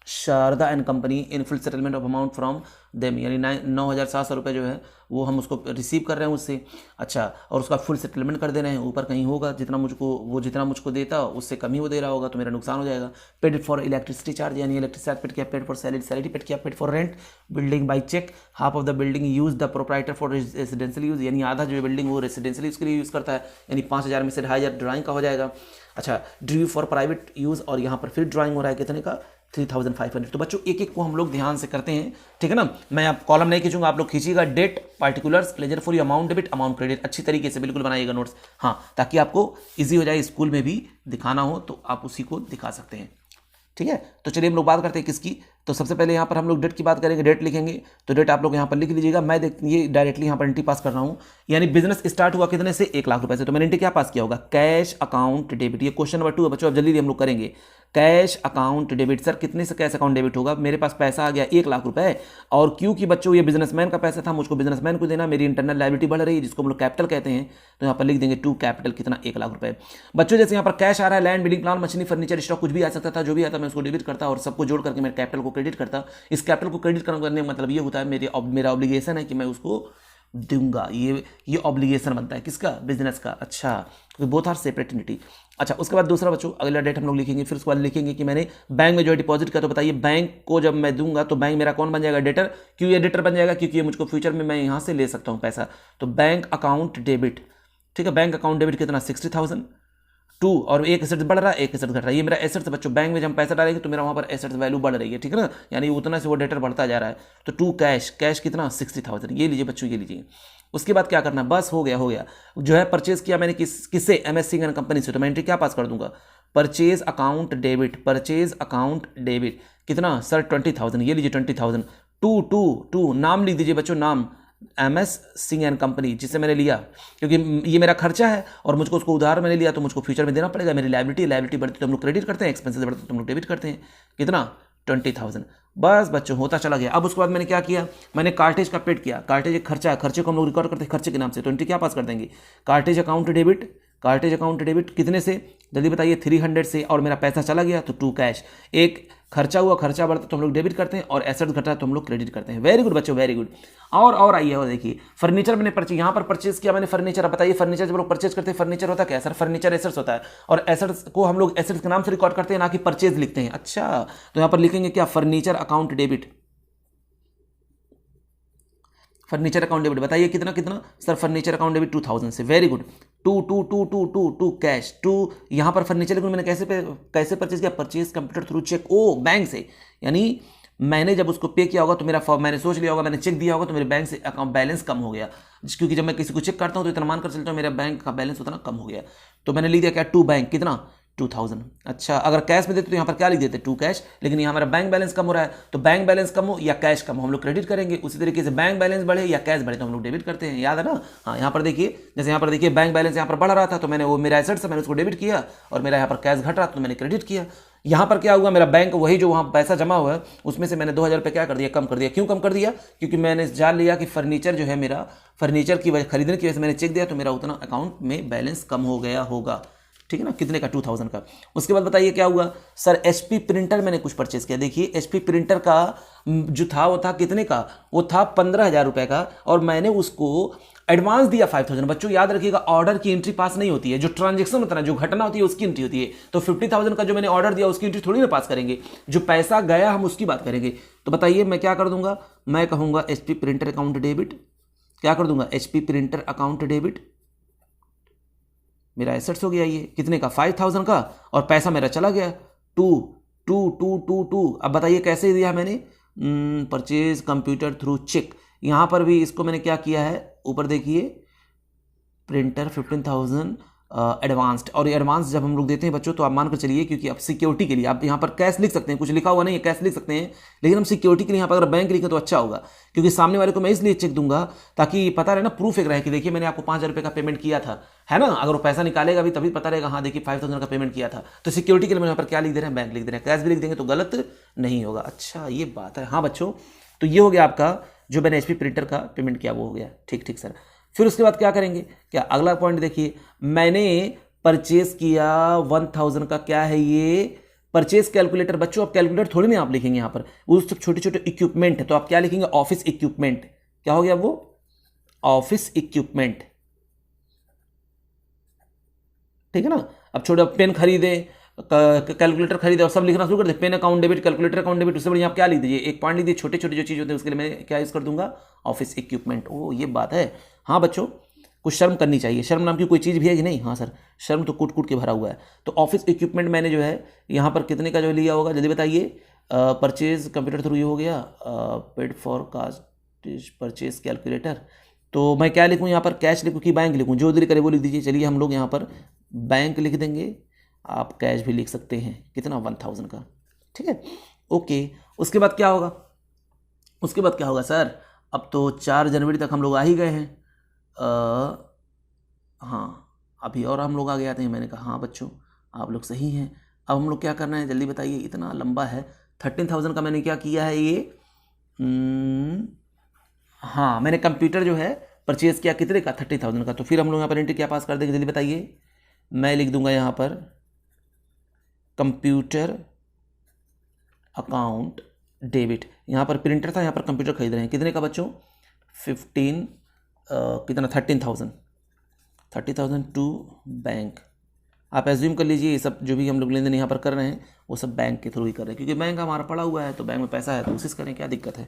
Sharda and company in full settlement of amount from them, यानी 9,700 रुपये जो है वो हम उसको रिसीव कर रहे हैं उससे। अच्छा, और उसका फुल सेटलमेंट कर दे रहे हैं। ऊपर कहीं होगा जितना मुझको देता उससे कम ही वो दे रहा होगा, तो मेरा नुकसान हो जाएगा। पेड फॉर इलेक्ट्रिसिटी चार्ज, यानी इलेक्ट्रिसिटी चार्ज पेड किया। पेड फॉर सैलरी पेड किया। Paid for rent building by cheque, half of the building use the proprietor for residential use, यानी आधा जो बिल्डिंग वो रेसिडेंशियल यूज के लिए यूज़ करता है, यानी 5,000 में से 2,500 ड्राइंग का हो जाएगा। अच्छा, ड्रू फॉर प्राइवेट यूज़, और यहाँ पर फिर ड्राइंग हो रहा है कितने का? 3,500। तो बच्चों एक एक को हम लोग ध्यान से करते हैं, ठीक है ना। मैं आप कॉलम नहीं खींचूंगा, आप लोग खींचिएगा। Date, particulars, ledger for amount debit, amount credit, अच्छी तरीके से बिल्कुल बनाइएगा नोट्स, हाँ, ताकि आपको इजी हो जाए, स्कूल में भी दिखाना हो तो आप उसी को दिखा सकते हैं, ठीक है। तो चलिए हम लोग बात करते हैं किसकी। तो सबसे पहले यहाँ पर हम लोग डेट की बात करेंगे। डेट लिखेंगे तो डेट आप लोग यहाँ पर लिख लीजिएगा। मैं ये डायरेक्टली यहाँ पर एंट्री पास कर रहा हूँ, यानी बिजनेस स्टार्ट हुआ कितने से? 1 लाख रुपए से। तो मैंने एंट्री क्या पास किया होगा? Cash account debit. ये क्वेश्चन नंबर 2 है बच्चों, अब जल्दी हम लोग करेंगे। कैश अकाउंट डेबिट, सर कितने से कैश अकाउंट डेबिट होगा? मेरे पास पैसा आ गया 1 लाख रुपए, और क्योंकि बच्चों ये बिजनेसमैन का पैसा था, मुझको बिजनेसमैन को देना, मेरी इंटरनल लायबिलिटी बढ़ रही है जिसको हम लोग कैपिटल कहते हैं, तो यहाँ पर लिख देंगे टू कैपिटल कितना? 1 लाख रुपए। बच्चों जैसे यहाँ पर कैश आ रहा है, land, building, plan, machinery, furniture, stock, कुछ भी आ सकता था, जो भी आता मैं उसको डेबिट करता और सबको जोड़ करके मैं कैपिटल को क्रेडिट करता। इस कैपिटल को क्रेडिट करने का मतलब ये होता है मेरा ऑब्लिगेशन है कि मैं उसको दूंगा। ये ऑब्लिगेशन बनता है किसका? बिजनेस का। अच्छा, तो बोथ आर सेपरेट एंटिटी। अच्छा, उसके बाद दूसरा बच्चों अगला डेट हम लोग लिखेंगे। फिर उसके बाद लिखेंगे कि मैंने बैंक में जो है डिपॉजिट किया। तो बताइए बैंक को जब मैं दूंगा तो बैंक मेरा कौन बन जाएगा? डेटर। क्यों ये डेटर बन जाएगा? क्योंकि ये मुझको फ्यूचर में मैं यहाँ से ले सकता हूँ पैसा। तो बैंक अकाउंट डेबिट, ठीक है। बैंक अकाउंट डेबिट कितना? 60,000 टू, और एक एसेट बढ़ रहा है, एक एसेट घट रहा है। ये मेरा एसेट्स बच्चों, बैंक में जब हम पैसा डालेंगे तो मेरा वहाँ पर एसेट्स वैल्यू बढ़ रही है, ठीक है ना, यानी उतना से वो डेटर बढ़ता जा रहा है। तो टू कैश, कैश कितना? 60,000। ये लीजिए बच्चों, ये लीजिए। उसके बाद क्या करना है? बस हो गया जो है परचेज किया मैंने किससे? MS सिंह एंड कंपनी से। तो मैं एंट्री क्या पास कर दूंगा? Purchase account debit. Purchase account debit कितना? सर 20,000। ये लीजिए 20,000। टू नाम लिख दीजिए बच्चों, नाम MS सिंह एंड कंपनी, जिससे मैंने लिया, क्योंकि ये मेरा खर्चा है और मुझको उसको उधार मैंने लिया तो मुझको फ्यूचर में देना पड़ेगा। मेरी लायबिलिटी बढ़ती तो हम लोग क्रेडिट करते हैं, एक्सपेंसेस बढ़ते तो हम लोग डेबिट करते हैं। कितना? 20,000। बस बच्चों होता चला गया। अब उसके बाद मैंने क्या किया? मैंने कार्टेज का पेड किया। कार्टेज एक खर्चा है, खर्चे को हम लोग रिकॉर्ड करते हैं खर्चे के नाम से, तो एंट्री क्या पास कर देंगे? Cartage account debit. Cartage account debit कितने से? जल्दी बताइए। 300 से, और मेरा पैसा चला गया तो टू कैश। एक खर्चा हुआ, खर्चा बढ़ता तो हम लोग डेबिट करते हैं, और एसेट घटा तो हम लोग क्रेडिट करते हैं। वेरी गुड बच्चों, वेरी गुड। और आइए, और देखिए फर्नीचर मैंने यहाँ पर परचेज किया मैंने फर्नीचर। बताइए फर्नीचर जब लोग परचेज करते हैं, फर्नीचर होता क्या? सर फर्नीचर एसेट्स होता है, और एसेट्स को हम लोग एसेट्स के नाम से रिकॉर्ड करते हैं, ना कि परचेज लिखते हैं। अच्छा, तो यहाँ पर लिखेंगे क्या? Furniture account debit. Furniture account debit बताइए कितना कितना सर, फर्नीचर अकाउंट डेबिट 2000 से, very good. To to to to to to cash to, यहाँ पर फर्नीचर को मैंने कैसे परचेज किया, परचेज कंप्यूटर थ्रू चेक, ओ बैंक से, यानी मैंने जब उसको पे किया होगा तो मेरा मैंने सोच लिया होगा, मैंने चेक दिया होगा तो मेरे बैंक से अकाउंट बैलेंस कम हो गया, क्योंकि जब मैं किसी को चेक करता हूँ तो इतना मान कर चलता हूँ मेरा बैंक का बैलेंस उतना कम हो गया, तो मैंने लिख दिया क्या, टू बैंक कितना 2000। अच्छा, अगर कैश में देते तो यहाँ पर क्या लिख देते, टू कैश, लेकिन यहाँ हमारा बैंक बैलेंस कम हो रहा है, तो बैंक बैलेंस कम हो या कैश कम हो हम लोग क्रेडिट करेंगे। उसी तरीके से बैंक बैलेंस बढ़े या कैश बढ़े तो हम लोग डेबिट करते हैं, याद है ना। हाँ, यहाँ पर देखिए, जैसे यहाँ पर देखिए बैंक बैलेंस यहाँ पर बढ़ रहा था तो मैंने वो मेरा एसेट से मैंने उसको डेबिट किया, और मेरा यहाँ पर कैश घट रहा था तो मैंने क्रेडिट किया। यहाँ पर क्या हुआ, मेरा बैंक वही जो वहाँ पैसा जमा हुआ है उसमें से मैंने 2000 रुपये क्या कर दिया, कम कर दिया। क्यों कम कर दिया, क्योंकि मैंने जान लिया कि फर्नीचर जो है मेरा, फर्नीचर की वजह खरीदने की वजह से मैंने चेक दिया तो मेरा उतना अकाउंट में बैलेंस कम हो गया होगा, ठीक है ना, कितने का, 2000 का। उसके बाद बताइए क्या हुआ, सर एचपी प्रिंटर मैंने कुछ परचेज किया। देखिए एचपी प्रिंटर का जो था वो था कितने का, वो था 15,000 रुपये का, और मैंने उसको एडवांस दिया 5000। बच्चों याद रखिएगा, ऑर्डर की एंट्री पास नहीं होती है, जो ट्रांजेक्शन होता है ना, जो घटना होती है उसकी एंट्री होती है। तो 50,000 का जो मैंने ऑर्डर दिया उसकी एंट्री थोड़ी ना पास करेंगे, जो पैसा गया हम उसकी बात करेंगे। तो बताइए मैं क्या कर दूंगा, मैं कहूँगा एचपी प्रिंटर अकाउंट डेबिट, क्या कर दूंगा, एचपी प्रिंटर अकाउंट डेबिट, मेरा एसेट्स हो गया ये कितने का, 5000 का, और पैसा मेरा चला गया to to to to to. अब बताइए कैसे दिया मैंने, परचेज कंप्यूटर थ्रू चेक। यहाँ पर भी इसको मैंने क्या किया है, ऊपर देखिए प्रिंटर 15,000 एडवांस्ड, और एडवांस जब हम लोग देते हैं बच्चों तो आप मानकर चलिए, क्योंकि अब सिक्योरिटी के लिए आप यहाँ पर कैश लिख सकते हैं, कुछ लिखा हुआ नहीं है, कैश लिख सकते हैं, लेकिन हम सिक्योरिटी के लिए यहाँ पर अगर बैंक लिखें तो अच्छा होगा, क्योंकि सामने वाले को मैं इसलिए चेक दूंगा ताकि पता रहे ना, प्रूफ एक रहे कि देखिए मैंने आपको 5000 रुपये का पेमेंट किया था, है ना। अगर वो पैसा निकालेगा भी तभी पता रहेगा, हाँ देखिए 5000 का पेमेंट किया था। तो सिक्योरिटी के लिए मैं यहाँ पर क्या लिख दे रहे हैं, बैंक लिख दे रहे हैं, कैश भी लिख देंगे तो गलत नहीं होगा। अच्छा ये बात है, हाँ बच्चों, तो ये हो गया आपका जो मैंने एचपी प्रिंटर का पेमेंट किया वो हो गया, ठीक ठीक सर। फिर उसके बाद क्या करेंगे, क्या अगला पॉइंट देखिए, मैंने परचेज किया 1000 का, क्या है ये, परचेज कैलकुलेटर। बच्चों आप कैलकुलेटर थोड़ी ना आप लिखेंगे यहाँ पर, वो सब छोटे छोटे इक्विपमेंट है, तो आप क्या लिखेंगे, ऑफिस इक्विपमेंट। क्या हो गया वो, ऑफिस इक्विपमेंट, ठीक है ना। अब छोटे पेन खरीदे, कैलकुलेटर खरीदे और सब लिखना शुरू कर दे, pen account debit, calculator account debit, उससे बढ़िया आप क्या लिख दीजिए, एक पॉइंट लिख दीजिए, छोटे छोटे जो चीज़ होते हैं उसके लिए मैं क्या यूज़ कर दूंगा, ऑफिस इक्विपमेंट। ओ ये बात है, हाँ बच्चों कुछ शर्म करनी चाहिए, शर्म नाम की कोई चीज़ भी है कि नहीं, हाँ सर शर्म तो कूट कूट के भरा हुआ है। तो ऑफिस इक्विपमेंट मैंने जो है यहाँ पर कितने का जो लिया होगा जल्दी बताइए, परचेज कंप्यूटर थ्रू ये हो गया, paid for cost purchase calculator. तो मैं क्या लिखूँ यहाँ पर, कैश लिखूँ कि बैंक लिखूँ, जो दिल करे वो लिख दीजिए। चलिए हम लोग यहाँ पर बैंक लिख देंगे, आप कैश भी लिख सकते हैं, कितना 1000 का, ठीक है ओके। उसके बाद क्या होगा, उसके बाद क्या होगा सर, अब तो 4 जनवरी तक हम लोग आ ही गए हैं, हाँ अभी और हम लोग आगे आते हैं। मैंने कहा हाँ बच्चों आप लोग सही हैं। अब हम लोग क्या करना है जल्दी बताइए, इतना लंबा है। 13,000 का मैंने क्या किया है ये, हाँ मैंने कंप्यूटर जो है परचेज किया कितने का, 30,000 का। तो फिर हम लोग यहाँ पर एंट्री क्या पास कर देंगे जल्दी बताइए, मैं लिख दूंगा यहाँ पर कंप्यूटर अकाउंट डेबिट। यहाँ पर प्रिंटर था, यहाँ पर कंप्यूटर खरीद रहे हैं, कितने का बच्चों, 30,000 टू बैंक। आप एज्यूम कर लीजिए ये सब जो भी हम लोग लेन देन यहाँ पर कर रहे हैं वो सब बैंक के थ्रू ही कर रहे हैं, क्योंकि बैंक हमारा पड़ा हुआ है तो बैंक में पैसा है तो कोशिश करें, क्या दिक्कत है,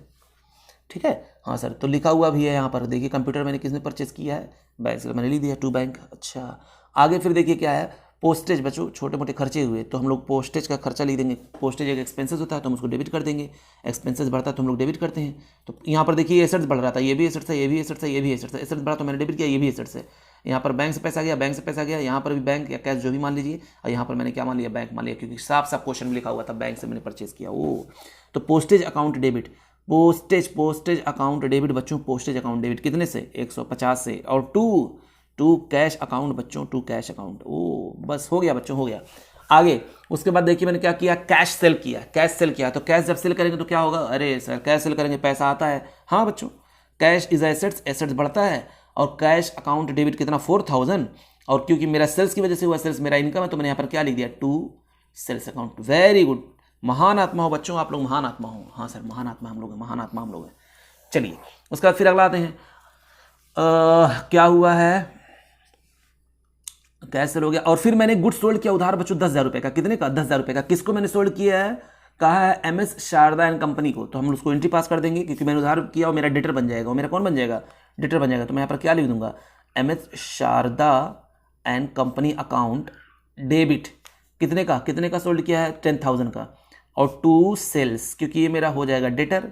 ठीक है। हाँ सर, तो लिखा हुआ भी है यहाँ पर, देखिए कंप्यूटर मैंने किसने परचेज किया है, बैंक से मैंने लिख दिया टू बैंक। अच्छा आगे फिर देखिए क्या है, पोस्टेज बच्चों, छोटे मोटे खर्चे हुए तो हम लोग पोस्टेज का खर्चा लिख देंगे। पोस्टेज एक एक्सपेंसेस होता है तो हम उसको डेबिट कर देंगे, एक्सपेंसेस बढ़ता है तो हम लोग डेबिट करते हैं। तो यहाँ पर देखिए एसेट्स बढ़ रहा था, ये भी एसेट्स है, ये भी एसेट्स है, ये भी एसेट्स है, एसेट्स बढ़ा तो मैंने डेबिट किया, ये भी एसेट्स है। यहाँ पर बैंक से पैसा गया, बैंक से पैसा गया, यहाँ पर भी बैंक या कैश जो भी मान लीजिए, और यहाँ पर मैंने क्या मान लिया, बैंक मान लिया, क्योंकि साफ साफ क्वेश्चन में लिखा हुआ था बैंक से मैंने परचेज किया। ओ तो postage account debit, postage account debit बच्चों, पोस्टेज अकाउंट डेबिट कितने से, 150 से, और टू कैश अकाउंट बच्चों, टू कैश अकाउंट। ओ बस हो गया बच्चों, हो गया। आगे उसके बाद देखिए मैंने क्या किया, कैश सेल किया, कैश सेल किया। तो कैश जब सेल करेंगे तो क्या होगा, अरे सर कैश सेल करेंगे पैसा आता है, हाँ बच्चों कैश इज एसेट्स, एसेट्स बढ़ता है, और कैश अकाउंट डेबिट कितना 4000, और क्योंकि मेरा सेल्स की वजह से हुआ, सेल्स मेरा इनकम है तो मैंने यहाँ पर क्या लिख दिया, to sales account. Very good, महान आत्मा हो बच्चों आप लोग, महान आत्मा हो, हाँ सर महान आत्मा हम लोग हैं, महान आत्मा हम लोग हैं। चलिए उसके बाद फिर अगला आते हैं, क्या हुआ है, कैश सेल हो गया। और फिर मैंने गुड्स सोल्ड किया उधार बच्चों 10,000 रुपये का, कितने का, 10,000 रुपये का। किसको मैंने सोल्ड किया है, कहा है MS शारदा एंड कंपनी को, तो हम उसको एंट्री पास कर देंगे क्योंकि मैंने उधार किया और मेरा डेटर बन जाएगा। और मेरा कौन बन जाएगा? डेटर बन जाएगा। तो मैं यहाँ पर क्या लिख दूंगा? MS Sharda and company account debit, कितने का सोल्ड किया है? 10,000 का, और टू सेल्स, क्योंकि ये मेरा हो जाएगा डेटर।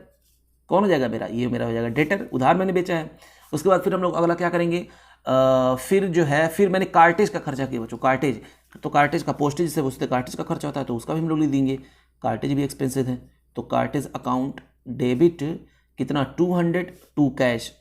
कौन हो जाएगा मेरा? ये मेरा हो जाएगा डेटर, उधार मैंने बेचा है। उसके बाद फिर हम लोग अगला क्या करेंगे? फिर जो है, फिर मैंने कार्टेज का खर्चा किया बच्चों, कार्टेज, तो कार्टेज का पोस्टेज से उससे कार्टेज का खर्चा होता है, तो उसका भी हम लोग लिख देंगे। कार्टेज भी एक्सपेंसिव है, तो कार्टेज अकाउंट डेबिट कितना? 200, टू कैश।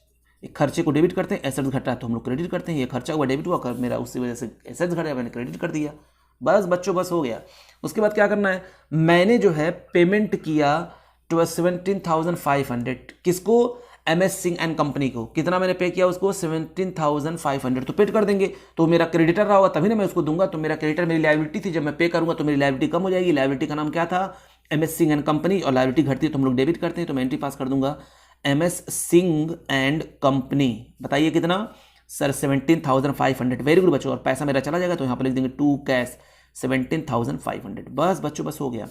एक खर्चे को डेबिट करते हैं, एसेट्स घटा तो हम लोग क्रेडिट करते हैं। ये खर्चा हुआ डेबिट हुआ, मेरा उसकी वजह से एसेट्स घटा, मैंने क्रेडिट कर दिया। बस बच्चों, बस हो गया। उसके बाद क्या करना है? मैंने जो है पेमेंट किया 17,500, किसको? MS सिंह एंड कंपनी को। कितना मैंने पे किया उसको? 17,500, तो पेड कर देंगे। तो मेरा क्रेडिटर रहा होगा तभी ना मैं उसको दूंगा, तो मेरा क्रेडिटर मेरी लायबिलिटी थी, जब मैं पे करूंगा तो मेरी लायबिलिटी कम हो जाएगी। लायबिलिटी का नाम क्या था? MS सिंह एंड कंपनी, और लायबिलिटी घटती है तो हम लोग डेबिट करते हैं, तो मैं एंट्री पास कर दूंगा MS सिंह एंड कंपनी। बताइए कितना? सर 17,500। वेरी गुड बच्चों, और पैसा मेरा चला जाएगा तो यहाँ पर लिख देंगे टू कैश 17,500। बस बच्चों, बस हो गया।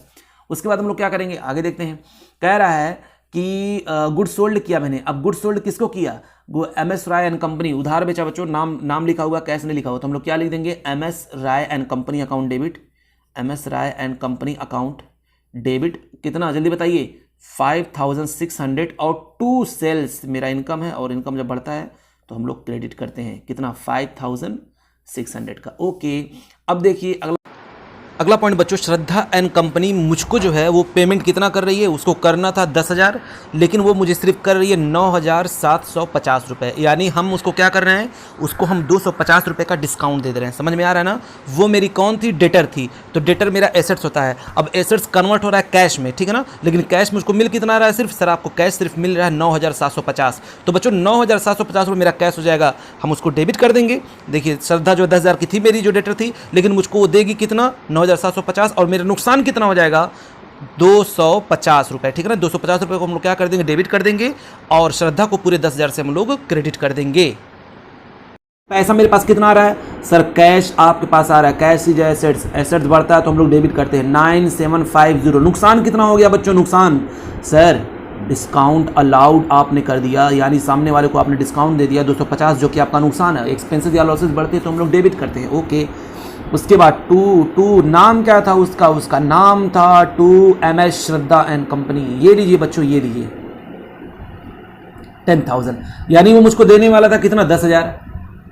उसके बाद हम लोग क्या करेंगे? आगे देखते हैं। कह रहा है कि गुड सोल्ड किया मैंने। अब गुड सोल्ड किसको किया? MS राय एंड कंपनी, उधार बेचा बच्चों, नाम लिखा हुआ, कैश नहीं लिखा हुआ, तो हम लोग क्या लिख देंगे? MS Rai and company account debit, MS Rai and company account debit. कितना? जल्दी बताइए। 5,600, और टू सेल्स मेरा इनकम है, और इनकम जब बढ़ता है तो हम लोग क्रेडिट करते हैं। कितना? 5,600 का। ओके, अब देखिए अगला पॉइंट बच्चों, श्रद्धा एंड कंपनी मुझको जो है वो पेमेंट कितना कर रही है? उसको करना था 10,000, लेकिन वो मुझे सिर्फ कर रही है 9,750 रुपये। यानी हम उसको क्या कर रहे हैं? उसको हम 250 रुपये का डिस्काउंट दे रहे हैं। समझ में आ रहा है ना? वो मेरी कौन थी? डेटर थी। तो डेटर मेरा एसेट्स होता है। अब एसेट्स कन्वर्ट हो रहा है कैश में, ठीक है ना? लेकिन कैश मुझको मिल कितना रहा है? सिर्फ सर आपको कैश सिर्फ मिल रहा है 9,750। तो बच्चों 9,750 रुपये मेरा कैश हो जाएगा, हम उसको डेबिट कर देंगे। देखिए श्रद्धा जो 10,000 की थी मेरी जो डेटर थी, लेकिन मुझको वो देगी कितना? 9,750, और मेरा नुकसान कितना हो जाएगा? 250 रुपये, ठीक है ना? 250 रुपये को हम लोग क्या कर देंगे? डेबिट कर देंगे, और श्रद्धा को पूरे 10,000 से हम लोग क्रेडिट कर देंगे। पैसा मेरे पास कितना आ रहा है? सर कैश आपके पास आ रहा है, कैश इज एसेट्स, एसेट्स बढ़ता है तो हम लोग डेबिट करते हैं 9,750। नुकसान कितना हो गया बच्चों? नुकसान सर डिस्काउंट अलाउड आपने कर दिया, यानी सामने वाले को आपने डिस्काउंट दे दिया 250, जो कि आपका नुकसान है। एक्सपेंसेस या लॉसेस बढ़ते हैं तो हम लोग डेबिट करते हैं। ओके, उसके बाद टू नाम क्या था उसका नाम था to MS Shraddha and company. ये लीजिए बच्चों, ये लीजिए 10,000, यानी वो मुझको देने वाला था कितना? 10,000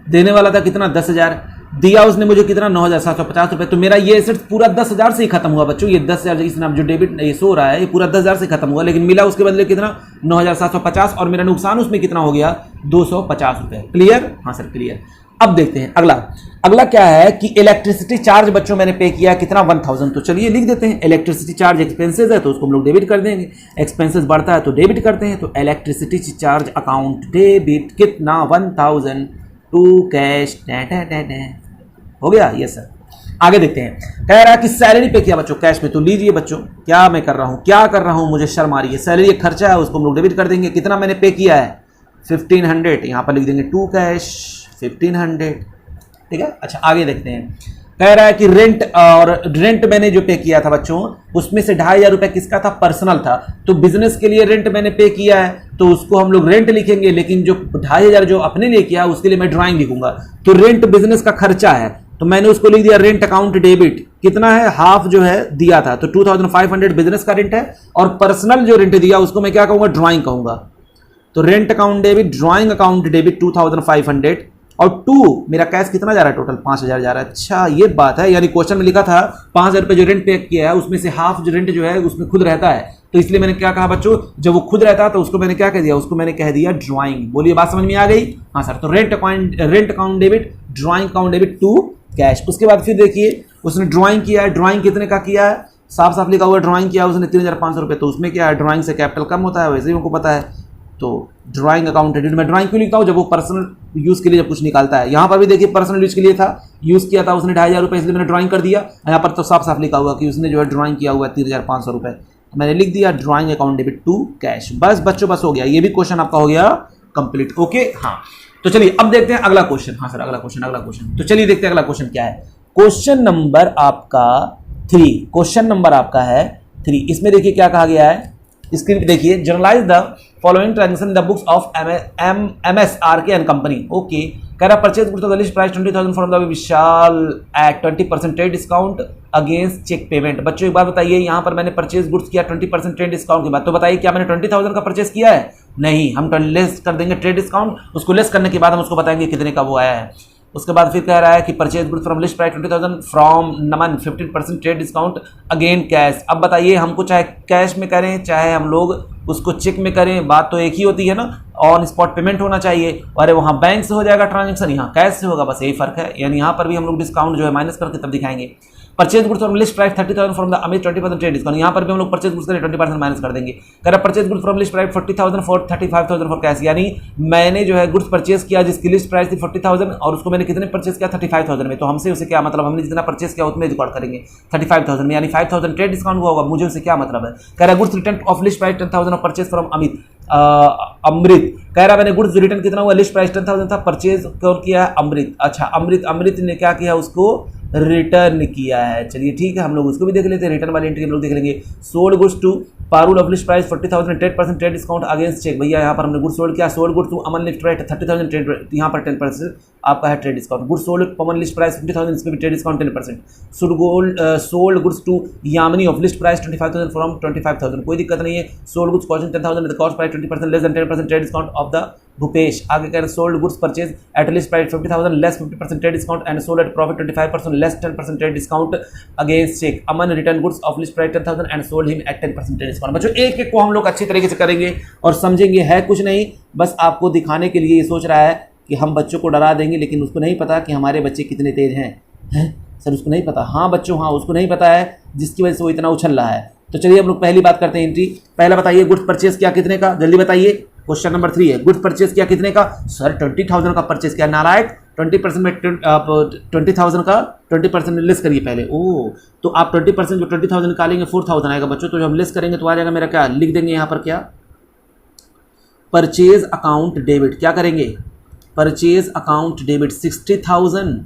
देने वाला था। कितना? 10,000 दिया उसने मुझे कितना? 9,750 रुपये। तो मेरा ये एसेट पूरा 10,000 से ही खत्म हुआ बच्चों। ये 10,000 इस नाम जो डेबिट ये सो रहा है, ये पूरा 10,000 से खत्म हुआ, लेकिन मिला उसके बदले कितना? 9,750, और मेरा नुकसान उसमें कितना हो गया? 250 रुपये। क्लियर? हाँ सर क्लियर। अब देखते हैं अगला क्या है कि इलेक्ट्रिसिटी चार्ज बच्चों मैंने पे किया कितना? 1,000। तो चलिए लिख देते हैं। इलेक्ट्रिसिटी चार्ज एक्सपेंसेस है तो उसको हम लोग डेबिट कर देंगे। एक्सपेंसेस बढ़ता है तो डेबिट करते हैं। तो इलेक्ट्रिसिटी चार्ज अकाउंट डेबिट कितना? 1,000 टू कैश। हो गया? Yes sir. आगे देखते हैं। कह रहा है कि सैलरी पे किया बच्चों कैश में, तो लीजिए बच्चों क्या मैं कर रहा हूं, मुझे शर्म आ रही है। सैलरी एक खर्चा है, उसको हम लोग डेबिट कर देंगे। कितना मैंने पे किया है? 1,500। यहां पर लिख देंगे टू कैश 1,500, ठीक है। अच्छा आगे देखते हैं। कह रहा है कि रेंट मैंने जो पे किया था बच्चों, उसमें से 2,500 रुपए किसका था? पर्सनल था। तो बिजनेस के लिए रेंट मैंने पे किया है तो उसको हम लोग रेंट लिखेंगे, लेकिन जो 2,500 जो अपने लिए किया उसके लिए मैं ड्राइंग लिखूंगा। तो रेंट बिजनेस का खर्चा है तो मैंने उसको लिख दिया रेंट अकाउंट डेबिट। कितना है? हाफ जो है दिया था, तो 2,500 बिजनेस का रेंट है, और पर्सनल जो रेंट दिया उसको मैं क्या कहूंगा? ड्राइंग कहूंगा। तो rent account debit, drawing account debit 2,500, और टू मेरा कैश कितना जा रहा है? टोटल 5,000 जा रहा है। अच्छा ये बात है, यानी क्वेश्चन में लिखा था 5,000 रुपये जो रेंट पे किया है उसमें से हाफ जो रेंट जो है उसमें खुद रहता है, तो इसलिए मैंने क्या कहा बच्चों? जब वो खुद रहता है तो उसको मैंने क्या कह दिया? उसको मैंने कह दिया ड्राइंग। बोलिए बात समझ में आ गई? हाँ सर। तो rent account debit, drawing account debit to cash. उसके बाद फिर देखिए उसने ड्राइंग किया है। ड्राइंग कितने का किया है? साफ साफ लिखा हुआ ड्राइंग किया उसने 3,500 रुपये। तो उसमें क्या है? ड्राइंग से कैपिटल कम होता है, वैसे ही उनको पता है। तो ड्राइंग अकाउंट डेबिट मैं ड्राइंग क्यों लिखता हूँ? जब वो पर्सनल यूज के लिए जब कुछ निकालता है। यहाँ पर भी देखिए पर्सनल यूज के लिए था, यूज किया था उसने 2,500 रुपये, इसलिए मैंने ड्राइंग कर दिया। यहाँ पर तो साफ साफ लिखा हुआ कि उसने जो है ड्राइंग किया हुआ है 3,500 रुपये, तो मैंने लिख दिया drawing account debit to cash. बस बच्चों बस हो गया, ये भी क्वेश्चन आपका हो गया कंप्लीट। ओके हाँ, तो चलिए अब देखते हैं अगला क्वेश्चन। हाँ सर अगला क्वेश्चन। तो चलिए देखते हैं अगला क्वेश्चन क्या है। क्वेश्चन नंबर आपका 3, क्वेश्चन नंबर आपका है 3। इसमें देखिए क्या कहा गया है, स्क्रीन पे देखिए, journalise the following transaction the books of MSRK and company. Okay, कह रहा purchase goods of the list price 20,000 from the Vishal at 20% trade discount against cheque payment. बच्चों एक बात बताइए, यहाँ पर मैंने परचेज गुड्स किया 20% ट्रेड डिस्काउंट के बाद, तो बताइए क्या मैंने 20,000 का परचेज किया है? नहीं, हम लेस कर देंगे ट्रेड डिस्काउंट, उसको लेस करने के बाद हम उसको बताएंगे कितने का वो आया है। उसके बाद फिर कह रहा है कि purchase goods from list price 20,000 from Naman 15% trade discount again cash. अब बताइए हमको चाहे कैश में करें चाहे हम लोग उसको चेक में करें, बात तो एक ही होती है ना, ऑन स्पॉट पेमेंट होना चाहिए। अरे वहाँ बैंक से हो जाएगा ट्रांजेक्शन, यहाँ कैश से होगा, बस यही फर्क है। यानी यहाँ पर भी हम लोग डिस्काउंट जो है माइनस करके तब दिखाएंगे। Purchase goods from list price 30,000 from the Amit 20% trade discount, यहाँ पर भी हम लोग परचेज गुड्स के लिए 20% माइनस कर देंगे। कह रहा purchase goods from list price 40,000 for 35,000 for cash, यानी मैंने जो है गुड्स परचेज किया जिसकी लिस्ट प्राइस थी 40,000 और उसको मैंने कितने परचेज किया 35,000 में, तो हमसे उसे क्या मतलब, हमने जितना परचेज किया उतने रिकॉर्ड करेंगे 35,000 में, यानी 5,000 ट्रेड डिस्काउंट हुआ होगा, मुझे उसे क्या मतलब है। कह रहा goods return of list price 10,000 of purchase from Amrit. कह रहा मैंने गुड्स रिटर्न कितना हुआ, लिस्ट प्राइस 10,000 था, परचेज कौन किया है? अमृत। अच्छा, अमृत ने क्या किया, उसको रिटर्न किया है। चलिए ठीक है, हम लोग उसको भी देख लेते हैं, रिटर्न वाली एंट्री हम लोग देख लेंगे। Sold goods to Parul of list price 40,000 10% trade discount against cheque. भैया यहाँ पर हमने गुड्स सोल्ड किया, sold goods to Aman list price 30,000 trade, यहाँ पर 10% आपका है trade discount. Goods sold Pawan list price 50,000, इसमें भी trade discount 10%। Sold goods to Yamini of list price 25,000 from 25,000, कोई दिक्कत नहीं है। Sold goods costing 10,000 cost price 20% less than 10% trade discount of the Bhupesh. आगे कह रहे sold goods purchase at list price 50,000 less 50% trade discount and sold at profit 25% less 10% trade discount against cheque. Aman return goods of list price 10,000 and sold him at 10% trade discount. बच्चों एक एक को हम लोग अच्छी तरीके से करेंगे और समझेंगे, है कुछ नहीं, बस आपको दिखाने के लिए ये सोच रहा है कि हम बच्चों को डरा देंगे, लेकिन उसको नहीं पता कि हमारे बच्चे कितने तेज हैं। सर उसको नहीं पता, हाँ बच्चों हाँ उसको नहीं पता है, जिसकी वजह से वो इतना उछल रहा है। तो चलिए हम लोग पहली बात करते हैं एंट्री। पहला बताइए गुड्स परचेज किया कितने का, जल्दी बताइए। क्वेश्चन नंबर 3 है, गुड्स परचेज किया कितने का? सर 20,000 का परचेज किया। नालायक, 20% में 20,000 का 20% लेस करिए पहले। ओह, तो आप 20% जो 20,000 निकालेंगे 4,000 आएगा बच्चों, तो जब हम लेस करेंगे तो आ जाएगा मेरा क्या, लिख देंगे यहाँ पर क्या, परचेज अकाउंट डेबिट। क्या करेंगे, purchase account debit 60,000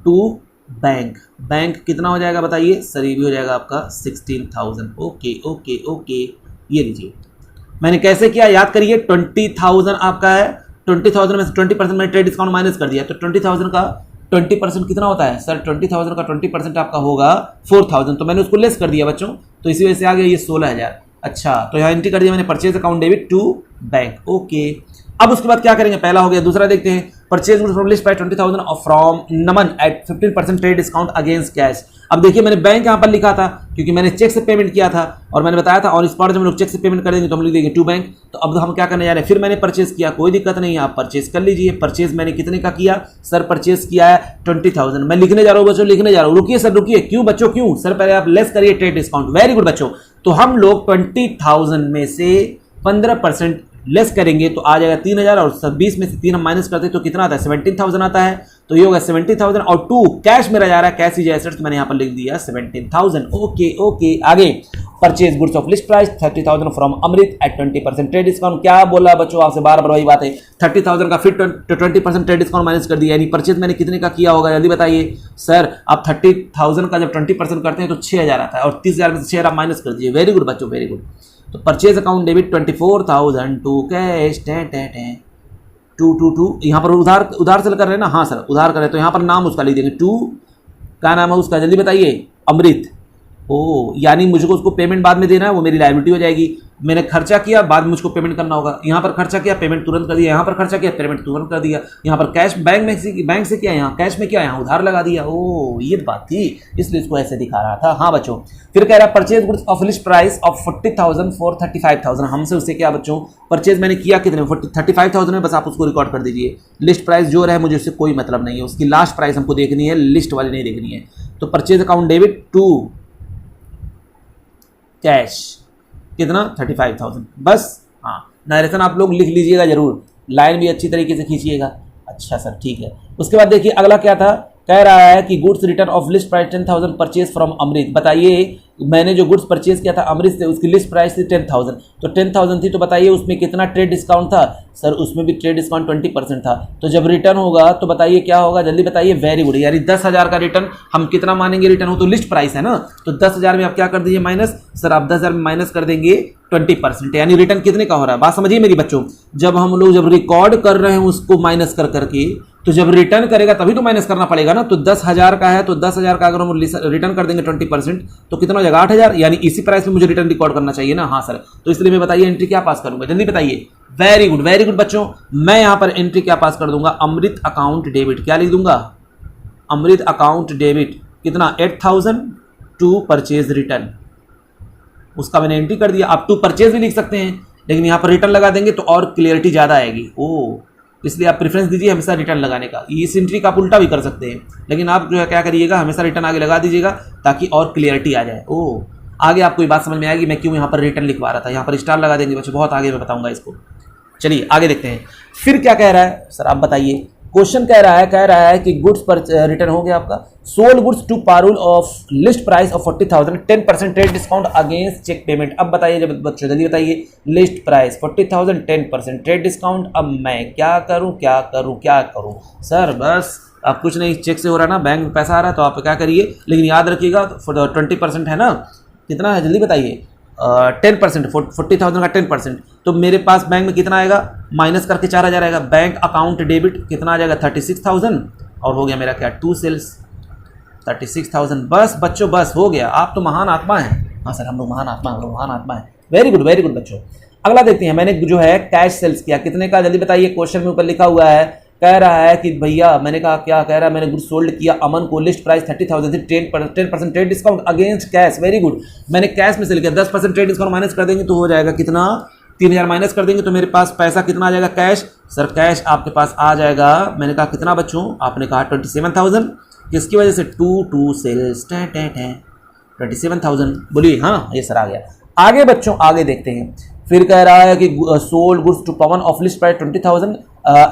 to bank. Bank कितना हो जाएगा बताइए? सर ये भी हो जाएगा आपका 16,000। ओके ओके ओके, ये लीजिए। मैंने कैसे किया याद करिए, 20,000 आपका है, 20,000 में से 20% मैंने ट्रेड डिस्काउंट माइनस कर दिया, तो 20,000 का 20% कितना होता है? सर 20,000 का 20% आपका होगा 4,000, तो मैंने उसको लेस कर दिया बच्चों, तो इसी वजह से आ गया ये 16,000। अच्छा, तो यहाँ एंट्री कर दिया मैंने purchase account debit to bank. Okay, अब उसके बाद क्या करेंगे, पहला हो गया। दूसरा देखते हैं, purchase goods from list price 20,000 और from Naman at 15% trade discount against cash. अब देखिए मैंने बैंक यहाँ पर लिखा था क्योंकि मैंने चेक से पेमेंट किया था और मैंने बताया था ऑन स्पॉट जब हम लोग चेक से पेमेंट करेंगे तो हम लिख देंगे टू बैंक। तो अब हम क्या करने जा रहे हैं, फिर मैंने परचेज किया, कोई दिक्कत नहीं है, आप परचेज कर लीजिए। परचेज मैंने कितने का किया? सर परचेज किया है 20,000। मैं लिखने जा रहा हूँ बच्चों, लिखने जा रहा हूँ, रुकिए सर रुकिए। क्यों बच्चों क्यों? सर पहले आप लेस करिए ट्रेड डिस्काउंट। वेरी गुड बच्चों, तो हम लोग 20,000 में से 15% लेस करेंगे तो आ जाएगा 3,000 और 20 में से 3 हम माइनस करते हैं तो कितना आता है? 17,000 आता है। तो ये होगा 17,000 और 2 कैश मेरा जा रहा है, कैश इज एसेट्स, तो मैंने यहाँ पर लिख दिया 17,000। ओके ओके, आगे purchase goods of list price 30,000 from Amrit at 20% trade discount. क्या बोला बच्चों आपसे बार बार वही बात है, 30,000 का फिर 20% ट्रेड डिस्काउंट माइनस कर दिया, यानी परचेज मैंने कितने का किया होगा जल्दी बताइए। सर आप 30,000 का जब 20% करते हैं तो 6,000 आता है और 30,000 में से 6,000 माइनस कर दिए। वेरी गुड बच्चों, वेरी गुड। तो purchase account debit 24,000 to cash to यहाँ पर उधार से कर रहे हैं ना? हाँ सर उधार कर रहे हैं, तो यहाँ पर नाम उसका लिख देंगे टू, क्या नाम है उसका जल्दी बताइए? अमृत। ओ, यानी मुझको उसको पेमेंट बाद में देना है, वो मेरी लायबिलिटी हो जाएगी। मैंने खर्चा किया, बाद में मुझको पेमेंट करना होगा। यहाँ पर खर्चा किया, पेमेंट तुरंत कर दिया, यहाँ पर खर्चा किया, पेमेंट तुरंत कर दिया। यहाँ पर कैश बैंक से किया, यहाँ कैश में किया, यहाँ उधार लगा दिया। ओ ये बात थी, इसलिए इसको ऐसे दिखा रहा था। हाँ बच्चों, फिर कह रहा है purchase goods of list price of 40,000 for 35,000। हमसे उससे क्या बच्चों, परचेज मैंने किया कितने? 35,000 में, बस आप उसको रिकॉर्ड कर दीजिए। लिस्ट प्राइस जो रहे मुझे उससे कोई मतलब नहीं है, उसकी लास्ट प्राइस हमको देखनी है, लिस्ट वाली नहीं देखनी है। तो purchase account debit to cash कितना? 35,000। बस हाँ, नरेशन आप लोग लिख लीजिएगा जरूर, लाइन भी अच्छी तरीके से खींचिएगा। अच्छा सर ठीक है। उसके बाद देखिए अगला क्या था, कह रहा है कि goods return of list price 10,000 purchase from Amrit. बताइए मैंने जो गुड्स परचेज किया था अमृत से उसकी लिस्ट प्राइस थी 10,000, तो 10,000 थी, तो बताइए उसमें कितना ट्रेड डिस्काउंट था? सर उसमें भी ट्रेड डिस्काउंट 20% था। तो जब रिटर्न होगा तो बताइए क्या होगा, जल्दी बताइए। वेरी गुड, यानी 10,000 का रिटर्न हम कितना मानेंगे रिटर्न हो, तो लिस्ट प्राइस है ना, तो 10,000 में आप क्या कर दीजिए माइनस। सर आप 10,000 में माइनस कर देंगे 20%, यानी रिटर्न कितने का हो रहा है, बात समझिए मेरी बच्चों। जब हम लोग जब रिकॉर्ड कर रहे हैं उसको माइनस कर करके, तो जब रिटर्न करेगा तभी तो माइनस करना पड़ेगा ना। तो 10,000 का है तो 10,000 का अगर हम रिटर्न कर देंगे 20% तो कितना हो जाएगा 8,000, यानी इसी प्राइस में मुझे रिटर्न रिकॉर्ड करना चाहिए ना। हाँ सर, तो इसलिए मैं बताइए एंट्री क्या पास करूंगा, जल्दी बताइए। वेरी गुड बच्चों, मैं यहां पर एंट्री क्या पास कर दूंगा, अमृत अकाउंट डेबिट। क्या लिख दूंगा, अमृत अकाउंट डेबिट कितना 8,000 टू परचेज रिटर्न, उसका मैंने एंट्री कर दिया। आप टू परचेज भी लिख सकते हैं, लेकिन यहां पर रिटर्न लगा देंगे तो और क्लियरिटी ज्यादा आएगी। ओ, इसलिए आप प्रेफरेंस दीजिए हमेशा रिटर्न लगाने का। इस एंट्री का आप उल्टा भी कर सकते हैं, लेकिन आप जो है क्या करिएगा, हमेशा रिटर्न आगे लगा दीजिएगा ताकि और क्लियरिटी आ जाए। ओ, आगे आपको ये बात समझ में आएगी मैं क्यों यहाँ पर रिटर्न लिखवा रहा था। यहाँ पर स्टार लगा देंगे बच्चों, बहुत आगे मैं बताऊंगा इसको। चलिए आगे देखते हैं। फिर क्या कह रहा है सर, आप बताइए। क्वेश्चन कह रहा है कि गुड्स पर रिटर्न हो गया आपका, sold goods to Parul of list price of 40,000, 10% trade discount against cheque payment. अब बताइए जब बच्चों जल्दी बताइए, लिस्ट प्राइस 40,000, 10% ट्रेड डिस्काउंट। अब मैं क्या करूं सर, बस अब कुछ नहीं, चेक से हो रहा है ना, बैंक में पैसा आ रहा है तो आप क्या करिए, लेकिन याद रखिएगा 20% है ना, कितना है जल्दी बताइए। 10%, 40,000 का 10%, तो मेरे पास बैंक में कितना आएगा, माइनस करके 4,000 आएगा। बैंक अकाउंट डेबिट कितना आ जाएगा 36,000, और हो गया मेरा क्या, 2 सेल्स 36,000। बस बच्चों बस हो गया, आप तो महान आत्मा हैं। हाँ सर हम लोग महान आत्मा है। वेरी गुड बच्चों। अगला देखते हैं, मैंने जो है कैश सेल्स किया कितने का, जल्दी बताइए। क्वेश्चन में ऊपर लिखा हुआ है, कह रहा है कि भैया मैंने कहा क्या कह रहा है, मैंने गुड सोल्ड किया अमन को, लिस्ट प्राइस 30,000 थी, 10% trade discount against cash. Very good, मैंने कैश में से लिखा 10% ट्रेड डिस्काउंट माइनस कर देंगे तो हो जाएगा कितना, 3,000 माइनस कर देंगे तो मेरे पास पैसा कितना आ जाएगा कैश। सर कैश आपके पास आ जाएगा, मैंने कहा कितना बच्चों, आपने कहा 27,000, किसकी वजह से 2 सेल्स 27,000, बोलिए। हाँ ये सर आ गया। आगे बच्चों आगे देखते हैं। फिर कह रहा है कि sold goods to Pawan of list price 20,000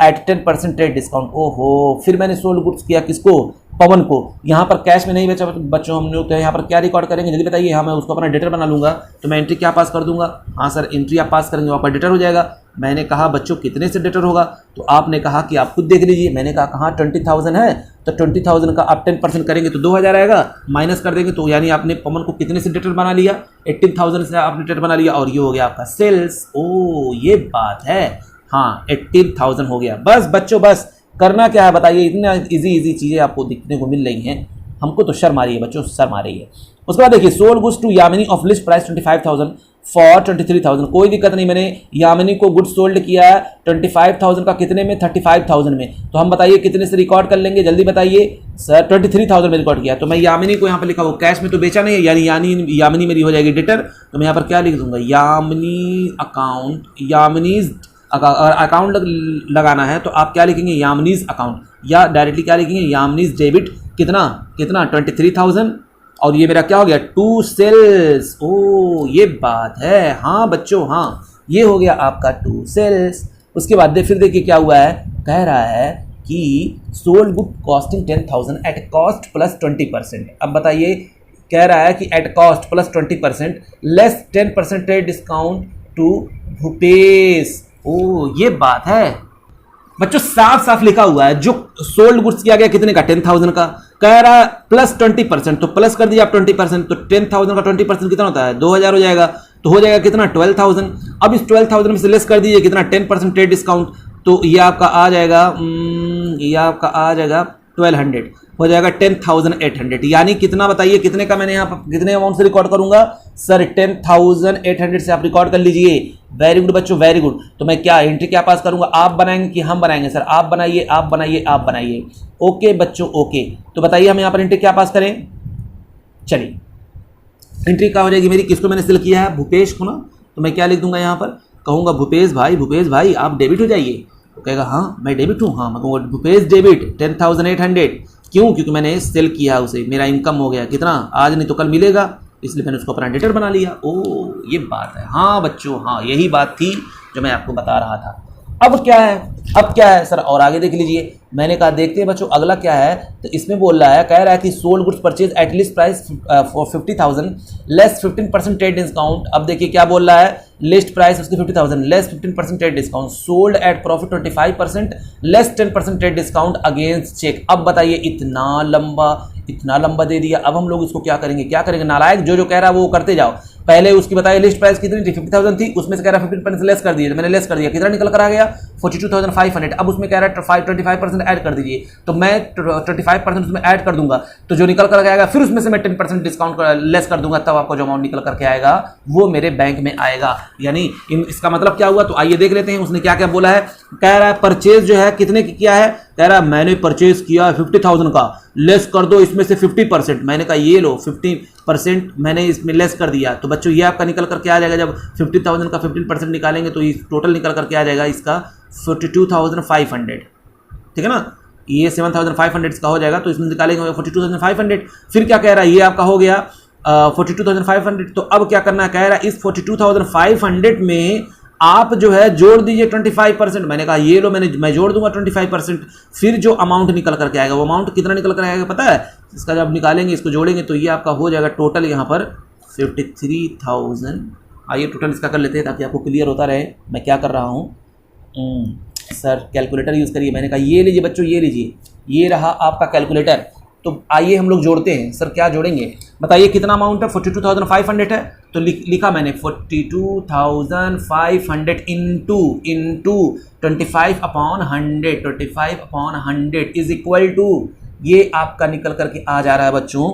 at 10% trade discount. ओहो, फिर मैंने सोल्ड गुड्स किया किसको, पवन को। यहाँ पर कैश में नहीं बेचा बच्चों हम लोग, तो यहाँ पर क्या रिकॉर्ड करेंगे जल्दी बताइए। हाँ मैं उसको अपना डेटर बना लूंगा, तो मैं एंट्री क्या पास कर दूंगा। हाँ सर एंट्री आप पास करेंगे, वहाँ पर डेटर हो जाएगा। मैंने कहा बच्चों कितने से डेटर होगा, तो आपने कहा कि आप खुद देख लीजिए। मैंने कहा कहाँ 20,000 है, तो 20,000 का आप 10% करेंगे तो 2,000 आएगा, माइनस कर देंगे तो यानी आपने पवन को कितने से डेटर बना लिया, 18,000 से आपने डेटर बना लिया, और ये हो गया आपका सेल्स। ओ ये बात है, हाँ 18,000 हो गया। बस बच्चों बस करना क्या है बताइए, इतना इजी चीज़ें आपको दिखने को मिल रही हैं, हमको तो शर्म आ रही है बच्चों, शर्म आ रही है। उसके बाद देखिए, sold goods to Yamini of list price 25,000 for 23,000। कोई दिक्कत नहीं, मैंने यामिनी को गुड्स सोल्ड किया है 25,000 का, कितने में 35,000 में। तो हम बताइए कितने से रिकॉर्ड कर लेंगे, जल्दी बताइए। सर 23,000 में रिकॉर्ड किया, तो मैं यामिनी को यहाँ पर लिखा, वो कैश में तो बेचा नहीं है, यानी यामिनी मेरी हो जाएगी डेटर। तो मैं यहाँ पर क्या लिख दूंगा, यामिनी अकाउंट, यामिनीज अकाउंट लगाना है तो आप क्या लिखेंगे, यामिनीज अकाउंट, या डायरेक्टली क्या लिखेंगे, यामिनीज डेबिट कितना 23,000, और ये मेरा क्या हो गया 2 सेल्स। ओ ये बात है, हाँ बच्चों हाँ ये हो गया आपका 2 सेल्स। उसके बाद फिर देखिए क्या हुआ है, कह रहा है कि sold good costing 10,000 at cost plus 20%। अब बताइए, कह रहा है कि at cost plus 20% less 10% trade discount to Bhupesh. ओ ये बात है बच्चों, साफ साफ लिखा हुआ है, जो सोल्ड गुड्स किया गया कितने का 10,000 का, कह रहा है प्लस 20%, तो प्लस कर दिया आप 20%, तो 10,000 का 20% कितना होता है 2,000 हो जाएगा, तो हो जाएगा कितना 12,000। अब इस 12,000 में से लेस कर दीजिए कितना 10% ट्रेड डिस्काउंट, तो ये आपका आ जाएगा 1,200, हो जाएगा 10,800, यानी कितना बताइए, कितने का मैंने यहाँ पर कितने अमाउंट से रिकॉर्ड करूंगा सर 10,800 से आप रिकॉर्ड कर लीजिए। वेरी गुड बच्चों वेरी गुड। तो मैं क्या एंट्री क्या पास करूंगा, आप बनाएंगे कि हम बनाएंगे, सर आप बनाइए आप बनाइए आप बनाइए। ओके बच्चों ओके, तो बताइए हम यहाँ पर एंट्री क्या पास करें। चलिए एंट्री क्या हो जाएगी मेरी, किसको मैंने सिलेक्ट किया है, भूपेश को ना, तो मैं क्या लिख दूंगा यहाँ पर, कहूँगा भूपेश भाई आप डेबिट हो जाइए। तो कहेगा हाँ मैं डेबिट हूँ, हाँ मैं कहूँगा भूपेश डेबिट 10,800, क्यों, क्योंकि मैंने सेल किया उसे, मेरा इनकम हो गया कितना, आज नहीं तो कल मिलेगा, इसलिए मैंने उसको अपना डेटर बना लिया। ओ ये बात है, हाँ बच्चों हाँ यही बात थी जो मैं आपको बता रहा था। अब क्या है, अब क्या है सर, और आगे देख लीजिए। मैंने कहा देखते हैं बच्चों अगला क्या है। तो इसमें बोल रहा है, कह रहा है कि sold goods purchase at list price for 50,000 less 15% trade discount. अब देखिए क्या बोल रहा है, लिस्ट प्राइस उसकी 50,000 less 15% trade discount, sold at profit 25% less 10% trade discount against cheque. अब बताइए इतना लंबा दे दिया। अब हम लोग इसको क्या करेंगे नालायक, जो कह रहा है वो करते जाओ। पहले उसकी बताइए लिस्ट प्राइस कितनी थी, 50,000 थी, उसमें से कह रहा है 15% लेस कर दिए, तो मैंने लेस कर दिया, कितना निकल कर आ गया 42,500। अब उसमें कह रहा है 25% ऐड कर दीजिए, तो मैं 25% उसमें ऐड कर दूंगा, तो जो निकल कर आएगा फिर उसमें से मैं 10% डिस्काउंट लेस कर दूंगा, तब आपको जो अमाउंट निकल करके आएगा वो मेरे बैंक में आएगा। यानी इसका मतलब क्या हुआ, तो आइए देख लेते हैं उसने क्या क्या बोला है। कह रहा है परचेज जो है कितने की किया है, कह रहा है मैंने परचेज किया 50,000 का, लेस कर दो इसमें से 50%। मैंने कहा ये लो 50% मैंने इसमें लेस कर दिया, तो बच्चों ये आपका निकल करके आ जाएगा। जब 50,000 का 15% निकालेंगे तो ये टोटल निकल करके आ जाएगा इसका 42,500, ठीक है ना। ये 7,500 का हो जाएगा, तो इसमें निकालेंगे 42,500। फिर क्या कह रहा है, ये आपका हो गया 42,500। तो अब क्या करना है, कह रहा है इस 42,500 में आप जो है जोड़ दीजिए 25%। मैंने कहा ये लो मैं जोड़ दूंगा 25%। फिर जो अमाउंट निकल करके आएगा, वो अमाउंट कितना निकल कर आएगा पता है, इसका जब निकालेंगे इसको जोड़ेंगे तो ये आपका हो जाएगा टोटल यहाँ पर 53,000। आइए टोटल इसका कर लेते हैं ताकि आपको क्लियर होता रहे मैं क्या कर रहा हूँ। सर कैलकुलेटर यूज़ करिए। मैंने कहा ये लीजिए बच्चों, ये लीजिए, ये रहा आपका कैलकुलेटर। तो आइए हम लोग जोड़ते हैं। सर क्या जोड़ेंगे बताइए, कितना अमाउंट है, 42,500 है, तो लिखा मैंने 42,500 इंटू 25/100 इज इक्वल टू, ये आपका निकल करके आ जा रहा है बच्चों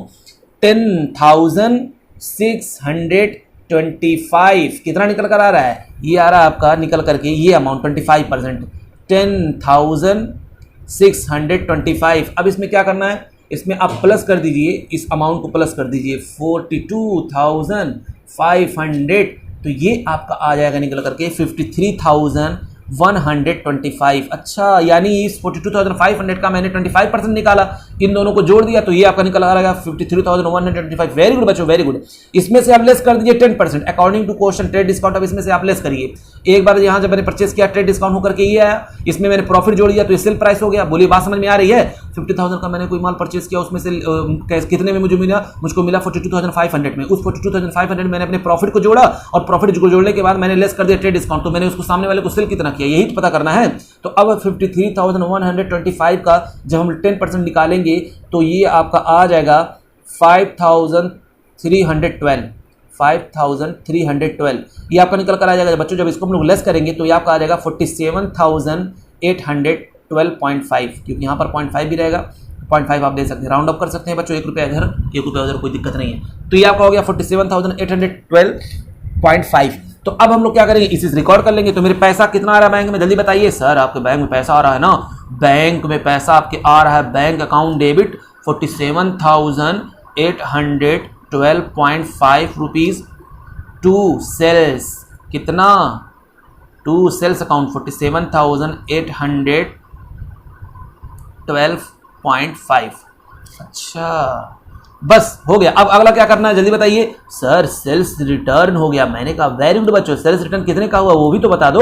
10,625। कितना निकल कर आ रहा है, ये आ रहा है आपका निकल करके ये अमाउंट 25%, 10,625। अब इसमें क्या करना है, इसमें आप प्लस कर दीजिए, इस अमाउंट को प्लस कर दीजिए 42,500, तो ये आपका आ जाएगा निकल करके 53,125। अच्छा, यानी इस 42,500 का मैंने 25% निकाला, इन दोनों को जोड़ दिया तो ये आपका निकल आ रहा है 53,125। वेरी गुड बच्चों, वेरी गुड। इसमें से आप लेस कर दीजिए 10% according to question trade discount. अब इसमें से आप लेस करिए। एक बार यहाँ जब मैंने परचेस किया ट्रेड डिस्काउंट होकर के ये आया, इसमें मैंने प्रॉफिट जोड़ दिया तो ये सेल प्राइस हो गया। बोलिए बात समझ में आ रही है। 50,000 का मैंने कोई माल परचेस किया, उसमें से कितने में मुझे मिला, मुझको मिला 42,500 में। उस 42,500 मैंने अपने प्रॉफिट को जोड़ा और प्रॉफिट को जोड़ने के बाद मैंने लेस कर दिया ट्रेड डिस्काउंट, तो मैंने उसको सामने वाले को सेल कितना किया यही तो पता करना है। तो अब 53,125 का जब हम 10% निकालेंगे तो ये आपका आ जाएगा 5,312। ये आपका निकल कर आ जाएगा बच्चों। जब इसको हम लोग लेस करेंगे तो ये आपका आ जाएगा 47,812.5, क्योंकि यहाँ पर 0.5 भी रहेगा, 0.5 आप दे सकते हैं, राउंड अप कर सकते हैं बच्चों, 1 रुपया इधर 1 रुपया उधर, कोई दिक्कत नहीं है। तो ये आपका हो गया 47,812.5। तो अब हम लोग क्या करेंगे, इसी से रिकॉर्ड कर लेंगे। तो मेरे पैसा कितना आ रहा है बैंक में, जल्दी बताइए। सर आपके बैंक में पैसा आ रहा है ना, बैंक में पैसा आपके आ रहा है, bank account debit 47,812.5 rupees to sales. कितना, टू सेल्स अकाउंट 47,812.5। अच्छा बस हो गया। अब अगला क्या करना है जल्दी बताइए। सर सेल्स रिटर्न हो गया। मैंने कहा वेरी गुड बच्चों, सेल्स रिटर्न कितने का हुआ वो भी तो बता दो।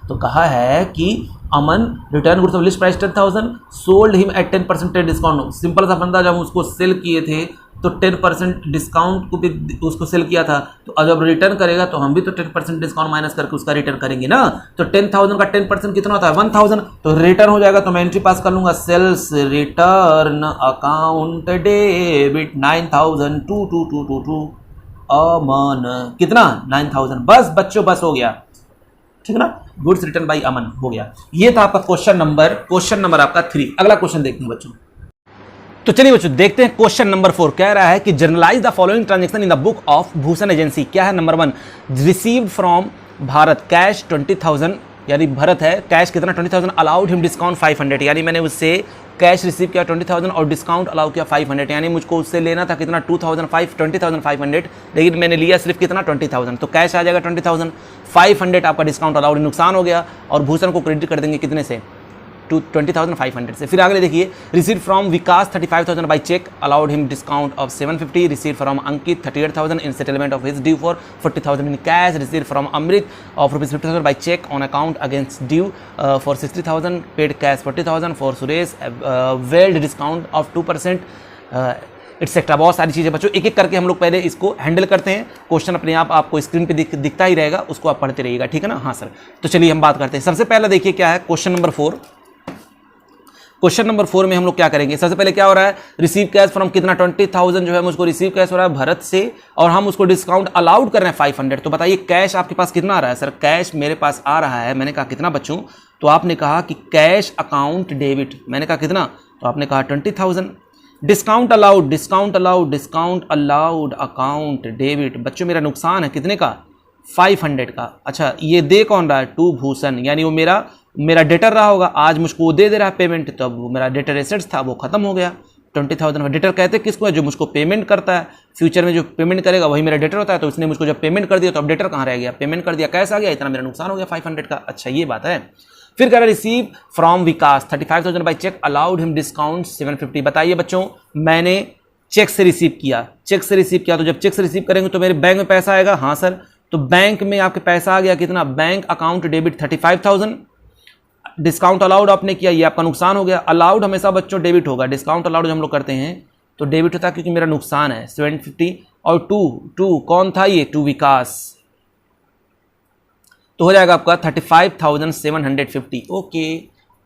तो कहा है कि Aman return goods of list price 10,000, sold him at 10% discount. Simple सा फंडा, जब उसको सेल किए थे तो 10% डिस्काउंट को भी उसको सेल किया था, तो जब रिटर्न करेगा तो हम भी तो 10% डिस्काउंट माइनस करके उसका रिटर्न करेंगे ना। तो 10,000 का 10% कितना होता है 1,000, तो रिटर्न हो जाएगा। तो मैं एंट्री पास कर लूंगा, सेल्स रिटर्न अकाउंट डेबिट 9,000 अमन। कितना 9,000। बस बच्चों बस हो गया, ठीक है ना। गुड्स रिटर्न बाय अमन हो गया। ये था आपका क्वेश्चन नंबर आपका 3। अगला क्वेश्चन देखते हैं बच्चों। तो चलिए बच्चों देखते हैं क्वेश्चन नंबर 4 कह रहा है कि generalized the following transaction in the book of Bhushan agency. क्या है, number 1 received from Bharat cash 20,000, यानी भरत है, कैश कितना 20,000, अलाउड हिम डिस्काउंट 500, यानी मैंने उससे कैश रिसीव किया 20,000 और डिस्काउंट अलाउ किया 500, यानी मुझको उससे लेना था कितना 20,500, लेकिन मैंने लिया सिर्फ कितना 20,000, तो कैश आ जाएगा 20,000, 500 आपका डिस्काउंट अलाउड, नुकसान हो गया और भूषण को क्रेडिट कर देंगे कितने से 20,500 से। फिर आगे देखिए, receive from Vikas 35,000 by cheque, allowed him discount of 750, receive from Ankit 38,000 in settlement of his due for 40,000 in cash, receive from Amrit of ₹50,000 by cheque on account against due for 60,000, paid cash 40,000 for Suresh, availed discount of 2%, etcetera. बहुत सारी चीज़ें बच्चों, एक एक करके हम लोग पहले इसको हैंडल करते हैं। क्वेश्चन अपने आप आपको स्क्रीन पे दिखता ही रहेगा, उसको आप पढ़ते रहिएगा, ठीक है ना। हाँ सर, तो चलिए हम बात करते हैं। सबसे पहला देखिए क्या है, क्वेश्चन नंबर 4। क्वेश्चन नंबर 4 में हम लोग क्या करेंगे, सबसे पहले क्या हो रहा है, रिसीव कैश फ्रॉम कितना 20,000 जो है मुझको रिसीव कैश हो रहा है भरत से, और हम उसको डिस्काउंट अलाउड कर रहे हैं 500। तो बताइए कैश आपके पास कितना आ रहा है। सर कैश मेरे पास आ रहा है, मैंने कहा कितना बच्चों, तो आपने कहा कि कैश अकाउंट डेबिट, मैंने कहा कितना, तो आपने कहा 20,000। Discount allowed, discount allowed, discount allowed account debit, बच्चों मेरा नुकसान है कितने का, 500 का। अच्छा ये दे कौन रहा है, टू भूषण, यानी वो मेरा डेटर रहा होगा, आज मुझको दे रहा है पेमेंट, तो अब मेरा डेटर एसेट्स था वो खत्म हो गया। 20,000 डेटर कहते हैं किसको है, जो मुझको पेमेंट करता है, फ्यूचर में जो पेमेंट करेगा वही मेरा डेटर होता है। तो उसने मुझको जब पेमेंट कर दिया तो अब डेटर कहाँ रह गया, पेमेंट कर दिया, कैश आ गया, इतना मेरा नुकसान हो गया 500 का। अच्छा ये बात है। फिर कह रहा receive from Vikas 35,000 by cheque, allowed him discount 750। बताइए बच्चों, मैंने चेक से रिसीव किया, चेक से रिसीव किया, तो जब चेक से रिसीव करेंगे तो मेरे बैंक में पैसा आएगा। हाँ सर, तो बैंक में आपके पैसा आ गया कितना, bank account debit 35,000, discount allowed आपने किया, ये आपका नुकसान हो गया। अलाउड हमेशा बच्चों डेबिट होगा, डिस्काउंट अलाउड हम लोग करते हैं तो डेबिट होता है क्योंकि मेरा नुकसान है 750, और टू कौन था ये, टू विकास, तो हो जाएगा आपका 35,750। ओके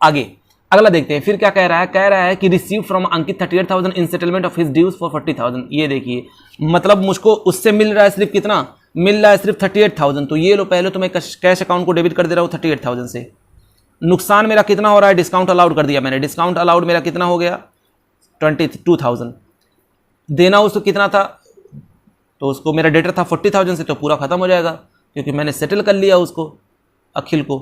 आगे अगला देखते हैं। फिर क्या कह रहा है कि receive from Ankit 38,000 in settlement of his dues for 40,000। ये देखिए मतलब मुझको उससे मिल रहा है सिर्फ कितना, मिल रहा है सिर्फ 38,000। तो ये लो पहले तो मैं कैश अकाउंट को डेबिट कर दे रहा हूँ 38,000 से। नुकसान मेरा कितना हो रहा है, डिस्काउंट अलाउड कर दिया मैंने, डिस्काउंट अलाउड मेरा कितना हो गया 22,000। देना उसको कितना था, तो उसको मेरा डेटर था 40,000 से, तो पूरा खत्म हो जाएगा क्योंकि मैंने सेटल कर लिया उसको, अखिल को,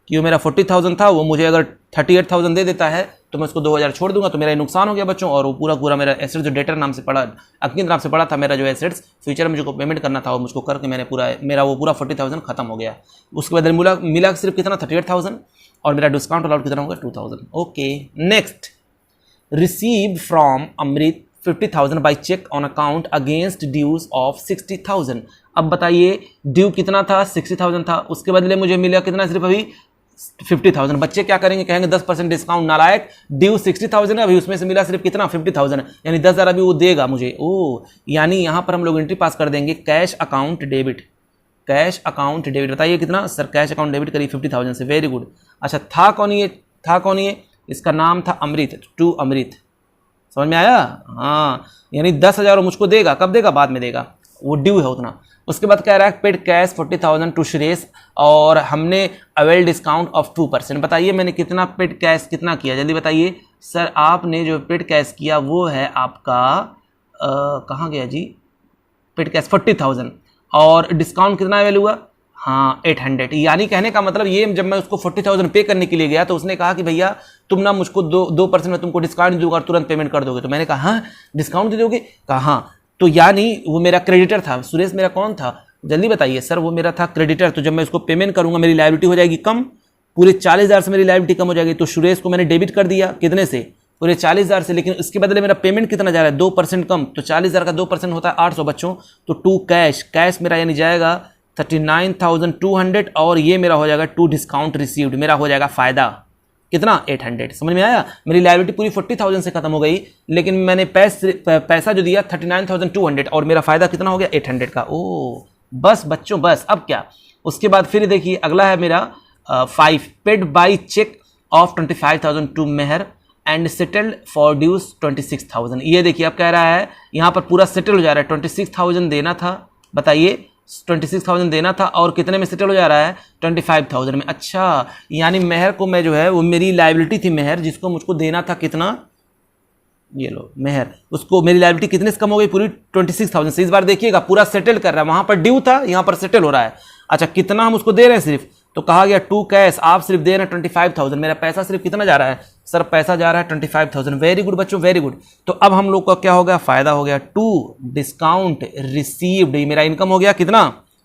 कि वो मेरा 40,000 था, वो मुझे अगर 38,000 दे देता है तो मैं उसको 2,000 छोड़ दूंगा, तो मेरा नुकसान हो गया बच्चों। और वो पूरा मेरा एसेट्स जो डेटर नाम से पड़ा, अंकित नाम से पड़ा था, मेरा जो एसेट्स फ्यूचर में मुझको पेमेंट करना था वो मुझको करके मैंने मेरा वो पूरा 40,000 खत्म हो गया। उसके बाद मिला सिर्फ कितना 38,000, और मेरा डिस्काउंट अलाउड कितना होगा 2,000। Okay next, receive from Amrit 50,000 by cheque on account against dues of 60,000। अब बताइए ड्यू कितना था, 60,000 था, उसके बदले मुझे मिला कितना, सिर्फ अभी 50,000। बच्चे क्या करेंगे, कहेंगे 10% डिस्काउंट, नालायक, ड्यू 60,000 है, अभी उसमें से मिला सिर्फ कितना 50,000, यानी 10,000 अभी वो देगा मुझे। ओ यानी यहाँ पर हम लोग एंट्री पास कर देंगे cash account debit, cash account debit. बताइए कितना, सर कैश अकाउंट डेबिट करिए 50,000 से, वेरी गुड। अच्छा था कौन ये, इसका नाम था अमृत, टू अमृत, समझ में आया। हाँ यानी 10,000 मुझको देगा, कब देगा, बाद में देगा, वो ड्यू है उतना। उसके बाद कह रहा है पेड कैश 40,000 टू सुरेश, और हमने अवेल डिस्काउंट ऑफ 2%। बताइए मैंने कितना पेड कैश कितना किया, जल्दी बताइए। सर आपने जो पेड कैश किया वो है आपका कहाँ गया जी, पेड कैश 40,000, और डिस्काउंट कितना अवेल हुआ, हाँ 800। यानी कहने का मतलब ये, जब मैं उसको 40,000 पे करने के लिए गया तो उसने कहा कि भैया तुम ना मुझको 2% में तुमको डिस्काउंट दूंगा और तुरंत पेमेंट कर दोगे। तो मैंने कहा हाँ डिस्काउंट दे दोगे, कहा हाँ। तो यानी वो मेरा क्रेडिटर था, सुरेश मेरा कौन था, जल्दी बताइए। सर वो मेरा था क्रेडिटर, तो जब मैं उसको पेमेंट करूंगा मेरी लायबिलिटी हो जाएगी कम, पूरे 40,000 से मेरी लायबिलिटी कम हो जाएगी। तो सुरेश को मैंने डेबिट कर दिया कितने से, पूरे 40,000 से, लेकिन उसके बदले मेरा पेमेंट कितना जा रहा है 2% कम, तो 40,000 का 2% होता है 800 बच्चों। तो टू कैश मेरा यानी जाएगा 39,200, और ये मेरा हो जाएगा टू डिस्काउंट रिसीव्ड, मेरा हो जाएगा फायदा कितना 800। समझ में आया, मेरी लायबिलिटी पूरी 40,000 से खत्म हो गई, लेकिन मैंने पैसा जो दिया 39,200, और मेरा फायदा कितना हो गया 800 का। ओ बस बच्चों बस, अब क्या, उसके बाद फिर देखिए अगला है मेरा 5 paid by cheque of 25,000 to Mehar and settled for dues 26,000। ये देखिए अब कह रहा है यहाँ पर पूरा सेटल हो जा रहा है, 26,000 देना था, बताइए 26,000 देना था, और कितने में सेटल हो जा रहा है 25,000 में। अच्छा यानी मेहर को मैं जो है, वो मेरी लायबिलिटी थी मेहर, जिसको मुझको देना था कितना, ये लो मेहर, उसको मेरी लायबिलिटी कितने से कम हो गई, पूरी 26,000 से। इस बार देखिएगा पूरा सेटल कर रहा है, वहां पर ड्यू था यहाँ पर सेटल हो रहा है। अच्छा कितना हम उसको दे रहे हैं सिर्फ, तो कहा गया टू कैश, आप सिर्फ दे रहे हैं 25,000, मेरा पैसा सिर्फ कितना जा रहा है, सर पैसा जा रहा है 25,000। वेरी गुड बच्चों वेरी गुड। तो अब हम लोग का क्या हो गया, फायदा हो गया, टू डिस्काउंट रिसीव्ड, मेरा इनकम हो गया कितना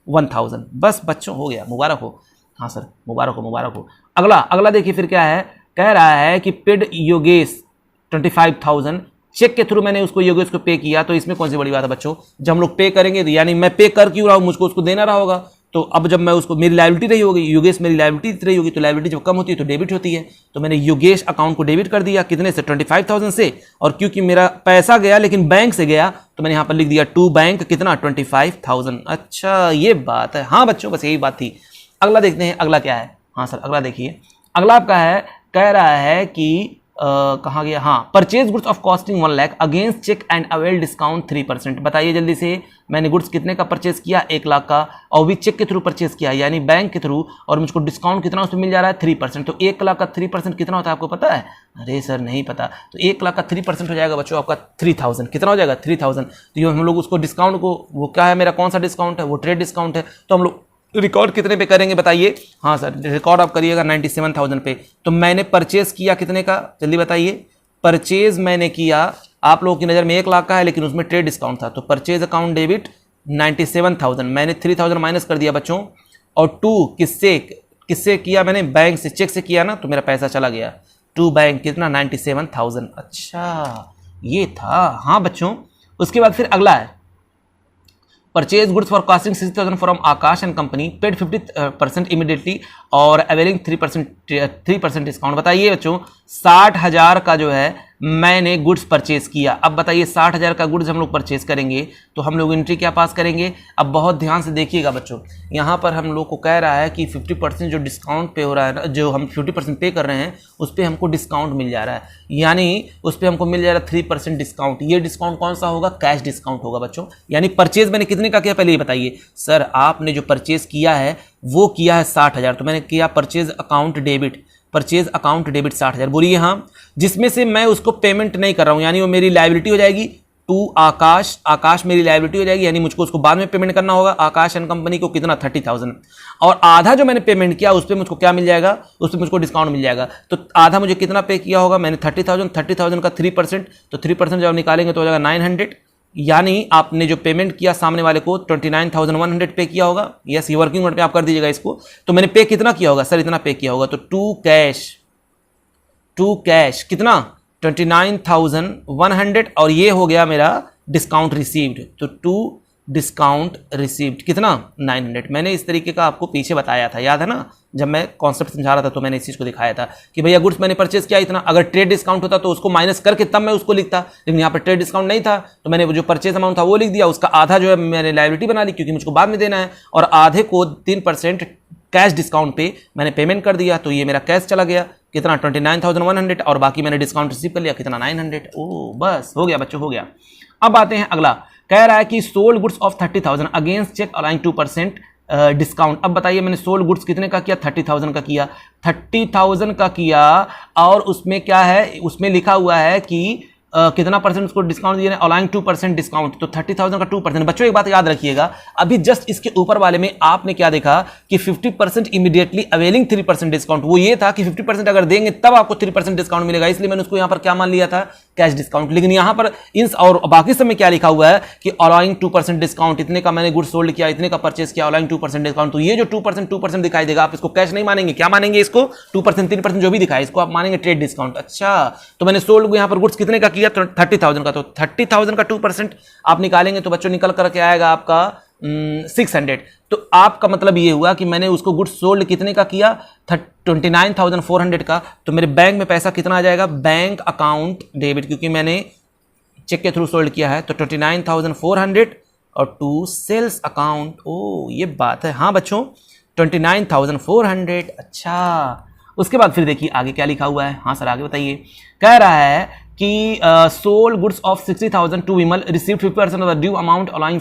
1,000। बस बच्चों हो गया, मुबारक हो, हाँ सर मुबारक हो। अगला अगला देखिए फिर क्या है, कह रहा है कि पेड योगेश 25,000, चेक के थ्रू मैंने उसको योगेश को पे किया। तो इसमें कौन सी बड़ी बात है बच्चों, जब हम लोग पे करेंगे तो यानी मैं पे कर क्यों रहा हूं, मुझको उसको देना रहा होगा। तो अब जब मैं उसको, मेरी लायबिलिटी रही होगी, योगेश मेरी लायबिलिटी रही होगी, तो लायबिलिटी जब कम होती है तो डेबिट होती है। तो मैंने योगेश अकाउंट को डेबिट कर दिया, कितने से, 25,000 से। और क्योंकि मेरा पैसा गया लेकिन बैंक से गया, तो मैंने यहां पर लिख दिया टू बैंक, कितना, 25,000। अच्छा ये बात है, हाँ बच्चों बस यही बात थी। अगला देखते हैं, अगला क्या है। हाँ सर अगला देखिए, अगला आपका है, कह रहा है कि कहाँ गया, हाँ, purchase goods of costing 1 lakh against cheque and avail discount 3%। बताइए जल्दी से, मैंने गुड्स कितने का परचेज किया, 1 लाख का, और भी चेक के थ्रू परचेज किया यानी बैंक के थ्रू, और मुझको डिस्काउंट कितना उसमें मिल जा रहा है, 3%। तो 1 लाख का 3% कितना होता है आपको पता है? अरे सर नहीं पता। तो 1 लाख का 3% हो जाएगा बच्चों आपका 3,000। कितना हो जाएगा, 3,000। तो ये हम लोग उसको डिस्काउंट को, वो क्या है मेरा, कौन सा डिस्काउंट है, वो ट्रेड डिस्काउंट है। तो हम लोग रिकॉर्ड कितने पे करेंगे बताइए? हाँ सर रिकॉर्ड आप करिएगा 97,000 पे। तो मैंने परचेज किया कितने का, जल्दी बताइए। परचेज मैंने किया, आप लोगों की नज़र में 1 लाख का है लेकिन उसमें ट्रेड डिस्काउंट था, तो परचेज अकाउंट डेबिट 97,000, मैंने 3,000 माइनस कर दिया बच्चों। और 2 किससे किया मैंने, बैंक से, चेक से किया ना, तो मेरा पैसा चला गया 2 बैंक, कितना, 97,000। अच्छा ये था, हाँ बच्चों। उसके बाद फिर अगला है, purchase goods for costing 60,000 from Akash and company, paid 50% immediately और अवेलिंग 3% डिस्काउंट। बताइए बच्चों 60,000 का जो है मैंने गुड्स परचेज किया। अब बताइए 60,000 का गुड्स हम लोग परचेज करेंगे तो हम लोग एंट्री क्या पास करेंगे? अब बहुत ध्यान से देखिएगा बच्चों, यहाँ पर हम लोग को कह रहा है कि 50% जो डिस्काउंट पे हो रहा है ना, जो हम 50% पे कर रहे हैं उस पर हमको डिस्काउंट मिल जा रहा है, यानी उस पर हमको मिल जा रहा है 3% डिस्काउंट। ये डिस्काउंट कौन सा होगा? कैश डिस्काउंट होगा बच्चों। यानी परचेज मैंने कितने का किया पहले ये बताइए। सर आपने जो परचेज किया है वो किया है 60,000, तो मैंने किया purchase account debit, purchase account debit 60,000, बोलिए हाँ। जिसमें से मैं उसको पेमेंट नहीं कर रहा हूं, यानी वो मेरी लायबिलिटी हो जाएगी टू आकाश, आकाश मेरी लायबिलिटी हो जाएगी, यानी मुझको उसको बाद में पेमेंट करना होगा आकाश एंड कंपनी को, कितना, 30,000। और आधा जो मैंने पेमेंट किया उस पर मुझको क्या मिल जाएगा, उस पर मुझको डिस्काउंट मिल जाएगा। तो आधा मुझे कितना पे किया होगा मैंने, 30,000 का 3%, तो 3% जब निकालेंगे तो हो जाएगा 900, यानी आपने जो पेमेंट किया सामने वाले को 29,100 पे किया होगा। यस, ये वर्किंग नोट पे आप कर दीजिएगा इसको। तो मैंने पे कितना किया होगा? सर इतना पे किया होगा। तो टू कैश कितना, 29,100, और ये हो गया मेरा डिस्काउंट रिसीव्ड। तो टू डिस्काउंट रिसीव्ड कितना, 900। मैंने इस तरीके का आपको पीछे बताया था, याद है ना, जब मैं कॉन्सेप्ट समझा रहा था तो मैंने इस चीज़ को दिखाया था कि भैया गुड्स मैंने परचेज किया इतना, अगर ट्रेड डिस्काउंट होता तो उसको माइनस करके तब मैं उसको लिखता, लेकिन यहाँ पर ट्रेड डिस्काउंट नहीं था तो मैंने जो परचेज अमाउंट था वो लिख दिया, उसका आधा जो है मैंने लायबिलिटी बना ली क्योंकि मुझको बाद में देना है, और आधे को 3% कैश डिस्काउंट पे मैंने पेमेंट कर दिया। तो ये मेरा कैश चला गया कितना, 29,100, और बाकी मैंने डिस्काउंट रिसीव कर लिया कितना, 900। ओ बस हो गया बच्चों, हो गया। अब आते हैं अगला, कह रहा है कि sold goods of 30,000 against cheque allowing 2% discount. अब बताइए मैंने सोल्ड गुड्स कितने का किया, 30,000 का किया, 30,000 का किया, और उसमें क्या है, उसमें लिखा हुआ है कि कितना परसेंट उसको डिस्काउंट दिया है, अलाइंग 2% डिस्काउंट। तो 30,000 का 2%। बच्चों एक बात याद रखिएगा, अभी जस्ट इसके ऊपर वाले में आपने क्या देखा कि 50% इमीडिएटली अवेलिंग 3% डिस्काउंट, वो ये था कि 50% अगर देंगे तब आपको 3% डिस्काउंट मिलेगा, इसलिए मैंने उसको यहां पर क्या मान लिया था, कैश डिस्काउंट। लेकिन यहां पर इन और बाकी सब में क्या लिखा हुआ है कि अलाइंग 2% डिस्काउंट, इतने का मैंने गुड्स सोल्ड किया, इतने का परचेज किया, अलाइंग 2% डिस्काउंट। तो ये जो 2% दिखाई देगा, आप इसको कैश नहीं मानेंगे, क्या मानेंगे इसको, 2% 3% जो भी दिखाए इसको आप मानेंगे ट्रेड डिस्काउंट। अच्छा तो मैंने सोल्ड यहां पर गुड्स कितने का किया, 30,000 का, तो 30,000 का 2% आप निकालेंगे तो बच्चों निकल करके आएगा आपका 600। तो आपका मतलब ये हुआ कि मैंने उसको गुड्स सोल्ड कितने का किया, 29,400 का। तो मेरे बैंक में पैसा कितना आ जाएगा, बैंक अकाउंट डेबिट, क्योंकि मैंने चेक के थ्रू सोल्ड किया है, तो 29,400 और टू सेल्स अकाउंट। ओ ये बात है, हाँ बच्चों 29,400। अच्छा उसके बाद फिर देखिए आगे क्या लिखा हुआ है। हाँ सर आगे बताइए। कह रहा है कि sold goods of 60,000 to Vimal received 50% of the due amount allowing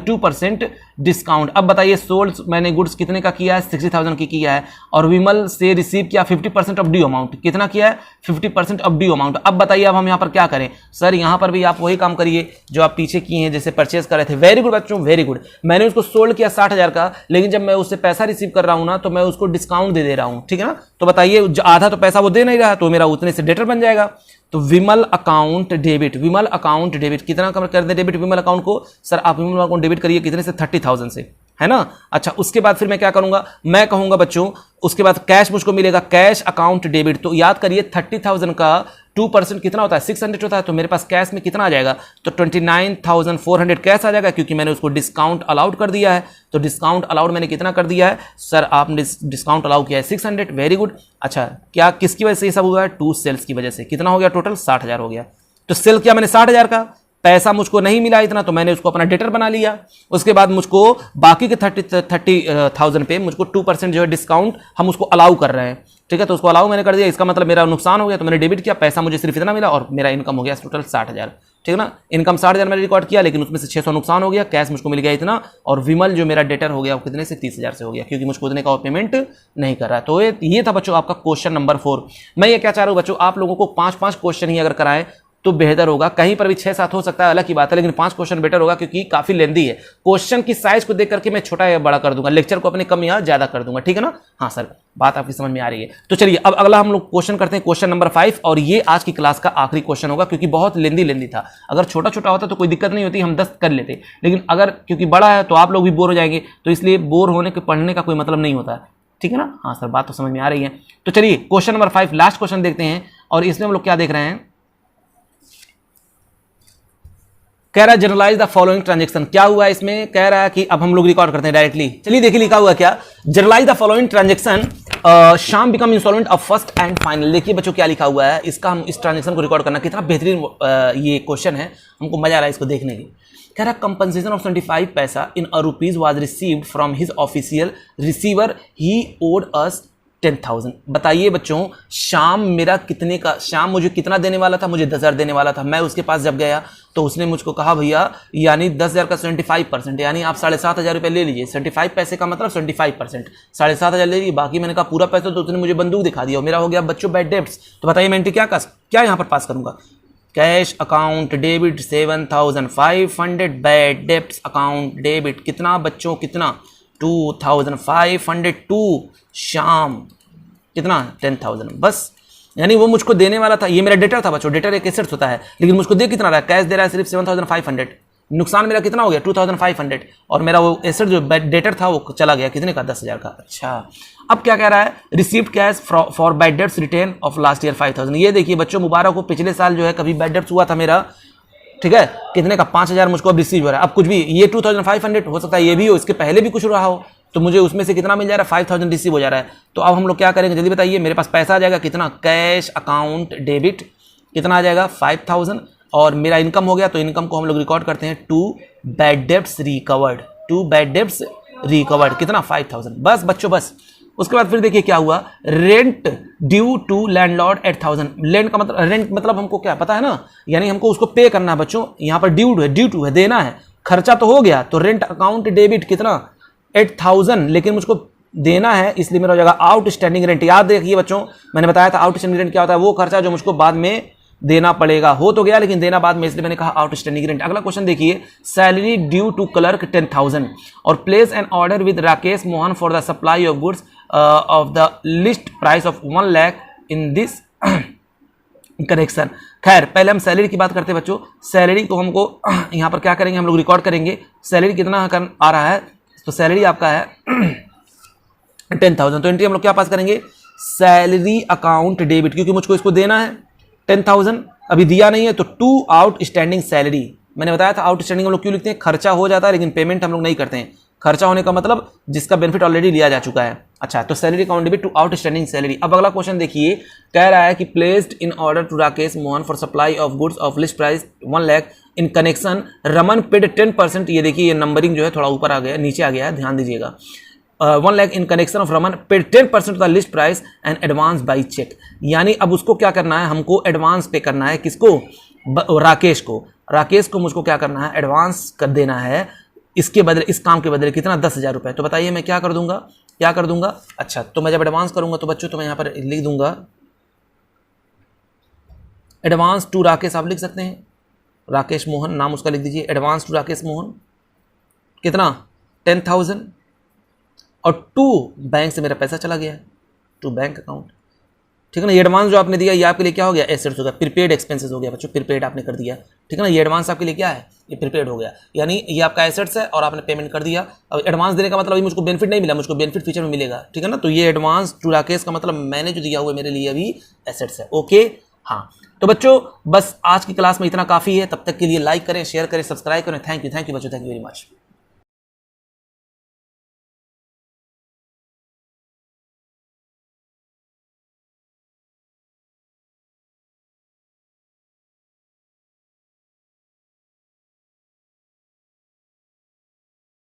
2% discount. अब बताइए सोल्ड मैंने गुड्स कितने का किया है, 60,000 की किया है, और विमल से रिसीव किया 50% ऑफ ड्यू अमाउंट, कितना किया है, 50% ऑफ ड्यू अमाउंट। अब बताइए अब हम यहाँ पर क्या करें। सर यहाँ पर भी आप वही काम करिए जो आप पीछे किए हैं, जैसे परचेज कर रहे थे। वेरी गुड बच्चों, वेरी गुड। मैंने उसको सोल्ड किया 60,000 का, लेकिन जब मैं उससे पैसा रिसीव कर रहा हूँ ना तो मैं उसको डिस्काउंट दे रहा हूँ, ठीक है ना। तो बताइए आधा तो पैसा वो दे नहीं रहा, तो मेरा उतने से डेटर बन जाएगा। तो विमल अकाउंट डेबिट, कितना कर दे डेबिट विमल अकाउंट को। सर आप विमल अकाउंट डेबिट करिए कितने से, 30,000 से। है ना। अच्छा, उसके बाद फिर मैं क्या करूंगा, मैं कहूंगा बच्चों उसके बाद कैश मुझको मिलेगा, कैश अकाउंट डेबिट। तो याद करिए 30,000 का 2% कितना होता है, 600 होता है। तो मेरे पास कैश में कितना आ जाएगा, तो 29,400 कैश आ जाएगा, क्योंकि मैंने उसको डिस्काउंट अलाउड कर दिया है। तो डिस्काउंट अलाउड मैंने कितना कर दिया है सर, आपने डिस्काउंट अलाउ किया है 600, वेरी गुड। अच्छा, क्या किसकी वजह से ये सब हुआ है, 2 सेल्स की वजह से। कितना हो गया टोटल, 60,000 हो गया। तो सेल किया मैंने 60,000 का, पैसा मुझको नहीं मिला इतना, तो मैंने उसको अपना डेटर बना लिया। उसके बाद मुझको बाकी के 30,000 पे मुझको 2% जो है डिस्काउंट हम उसको अलाउ कर रहे हैं, ठीक है। तो उसको अलाउ मैंने कर दिया, इसका मतलब मेरा नुकसान हो गया, तो मैंने डेबिट किया, पैसा मुझे सिर्फ इतना मिला और मेरा इनकम हो गया टोटल 60,000, ठीक है ना। इनकम 60,000 मैंने रिकॉर्ड किया, लेकिन उसमें से 600 नुकसान हो गया, कैश मुझको मिल गया इतना, और विमल जो मेरा डेटर हो गया वो कितने से 30,000 से हो गया, क्योंकि मुझको उतने का पेमेंट नहीं कर रहा है। तो ये था बच्चों आपका क्वेश्चन नंबर 4। मैं ये क्या चाह रहा हूँ बच्चों, आप लोगों को 5-5 क्वेश्चन ही अगर कराएं तो बेहतर होगा। कहीं पर भी 6-7 हो सकता है, अलग की बात है, लेकिन 5 क्वेश्चन बेटर होगा, क्योंकि काफी लेंदी है। क्वेश्चन की साइज को देख करके मैं छोटा या बड़ा कर दूंगा, लेक्चर को अपने कम या ज्यादा कर दूंगा, ठीक है ना। हाँ सर, बात आपकी समझ में आ रही है। तो चलिए अब अगला हम लोग क्वेश्चन करते हैं, क्वेश्चन नंबर 5, और ये आज की क्लास का आखिरी क्वेश्चन होगा, क्योंकि बहुत लेंदी था। अगर छोटा छोटा होता तो कोई दिक्कत नहीं होती, हम 10 कर लेते, लेकिन अगर क्योंकि बड़ा है तो आप लोग भी बोर हो जाएंगे, तो इसलिए बोर होने के पढ़ने का कोई मतलब नहीं होता है, ठीक है ना। हाँ सर, बात तो समझ में आ रही है। तो चलिए क्वेश्चन नंबर 5 लास्ट क्वेश्चन देखते हैं, और इसमें हम लोग क्या देख रहे हैं, कह रहा है जनरलाइज द फॉलोइंग ट्रांजेक्शन। क्या हुआ है इसमें, कह रहा है कि अब हम लोग रिकॉर्ड करते हैं डायरेक्टली। चलिए देखिए लिखा हुआ क्या, journalise the following transaction, Shyam become insolvent of first and final. देखिए बच्चों क्या लिखा हुआ है, इसका हम इस ट्रांजेक्शन को रिकॉर्ड करना, कितना बेहतरीन ये क्वेश्चन है, हमको मजा आ रहा है इसको देखने की। कह रहा compensation of 25 paisa in rupees was received from his official receiver, he owed us 10,000। बताइए बच्चों, श्याम मेरा कितने का, श्याम मुझे कितना देने वाला था, मुझे 10,000 देने वाला था। मैं उसके पास जब गया तो उसने मुझको कहा भैया, यानी 10,000 का 75%, यानी आप 7,500 रुपये ले लीजिए। 75 पैसे का मतलब 75%, 7,500 ले लीजिए। बाकी मैंने कहा पूरा पैसा, तो उसने मुझे बंदूक दिखा दिया, मेरा हो गया बच्चों बैड डेब्ट्स। तो बताइए मैं एंट्री क्या यहाँ पर पास करूंगा, cash account debit 7,500, bad debts account debit कितना बच्चों, कितना 2,502, श्याम कितना 10,000, बस। यानी वो मुझको देने वाला था, ये मेरा डेटर था बच्चों, डेटर एक एसेट्स होता है, लेकिन मुझको दे कितना रहा है, कैश दे रहा है सिर्फ 7,500, नुकसान मेरा कितना हो गया 2,500, और मेरा वो एसेट जो डेटर था वो चला गया कितने का, 10,000 का। अच्छा, अब क्या कह रहा है, received cash for bad debts written off last year 5,000। ये देखिए बच्चों, मुबारक हो, पिछले साल जो है कभी बैड डेट्स हुआ था मेरा, ठीक है, कितने का 5,000 मुझको अब रिसीव हो रहा है। अब कुछ भी, ये 2,500 हो सकता है, ये भी हो, इसके पहले भी कुछ रहा हो, तो मुझे उसमें से कितना मिल जा रहा है, 5,000 रिसीव हो जा रहा है। तो अब हम लोग क्या करेंगे, जल्दी बताइए, मेरे पास पैसा आ जाएगा कितना, कैश अकाउंट डेबिट कितना आ जाएगा 5,000, और मेरा इनकम हो गया, तो इनकम को हम लोग रिकॉर्ड करते हैं 2 bad debts recovered, 2 bad debts recovered कितना 5,000, बस बच्चों बस। उसके बाद फिर देखिए क्या हुआ, rent due to landlord 8,000। Rent का मतलब, रेंट मतलब हमको क्या पता है ना, यानी हमको उसको पे करना है बच्चों, यहाँ पर ड्यू टू है, देना है, खर्चा तो हो गया, तो रेंट अकाउंट डेबिट कितना 8,000, लेकिन मुझको देना है, इसलिए मेरा हो जाएगा आउटस्टैंडिंग रेंट। याद देखिए बच्चों, मैंने बताया था आउटस्टैंडिंग रेंट क्या होता है, वो खर्चा जो मुझको बाद में देना पड़ेगा, हो तो गया लेकिन देना बाद में, इसलिए मैंने कहा आउटस्टैंडिंग रेंट। अगला क्वेश्चन देखिए, सैलरी ड्यू टू क्लर्क 10,000, और place N order with Rakesh Mohan for the supply of goods of the list price of 1 lakh in this correction. खैर पहले हम सैलरी की बात करते हैं बच्चों, सैलरी को हमको यहाँ पर क्या करेंगे, हम लोग रिकॉर्ड करेंगे सैलरी कितना आ रहा है, तो सैलरी आपका है 10,000। तो एंट्री हम लोग क्या पास करेंगे, सैलरी अकाउंट डेबिट, क्योंकि मुझको इसको देना है 10,000, अभी दिया नहीं है, तो 2 आउटस्टैंडिंग सैलरी। मैंने बताया था आउटस्टैंडिंग हम लोग क्यों लिखते हैं, खर्चा हो जाता है लेकिन पेमेंट हम लोग नहीं करते हैं, खर्चा होने का मतलब जिसका बेनिफिट ऑलरेडी लिया जा चुका है। अच्छा, तो salary account debit to outstanding salary. अब अगला क्वेश्चन देखिए, कह रहा है कि placed in order to Rakesh Mohan for supply of goods of list price 1 lakh in connection Raman paid 10%। ये देखिए, ये नंबरिंग जो है थोड़ा ऊपर आ गया, नीचे आ गया है, ध्यान दीजिएगा। 1 lakh in connection of Raman paid 10% of the list price and advance by cheque. यानी अब उसको क्या करना है, हमको एडवांस पे करना है, किसको, राकेश को। राकेश को मुझको क्या करना है, एडवांस कर देना है, इसके बदले, इस काम के बदले कितना 10,000 रुपये। तो बताइए मैं क्या कर दूंगा, अच्छा, तो मैं जब एडवांस करूंगा तो बच्चों, तो मैं यहाँ पर लिख दूंगा एडवांस टू राकेश, आप लिख सकते हैं, राकेश मोहन नाम उसका लिख दीजिए, एडवांस टू राकेश मोहन कितना 10,000, और 2 बैंक से मेरा पैसा चला गया है, 2 बैंक अकाउंट, ठीक है ना। ये एडवांस जो आपने दिया ये आपके लिए क्या हो गया, एसेट्स हो गया, प्रीपेड एक्सपेंसेस हो गया बच्चों, प्रीपेड आपने कर दिया, ठीक है ना। ये एडवांस आपके लिए क्या है, ये प्रीपेड हो गया, यानी ये आपका एसेट्स है और आपने पेमेंट कर दिया। अब एडवांस देने का मतलब अभी मुझको बेनिफिट नहीं मिला, मुझको बेनिफिट फ्यूचर में मिलेगा, ठीक है ना। तो ये एडवांस टू राकेश का मतलब मैंने जो दिया हुआ मेरे लिए अभी एसेट्स है। ओके हाँ, तो बच्चों बस आज की क्लास में इतना काफ़ी है। तब तक के लिए लाइक करें, शेयर करें, सब्सक्राइब करें। थैंक यू बच्चों, थैंक यू वेरी मच।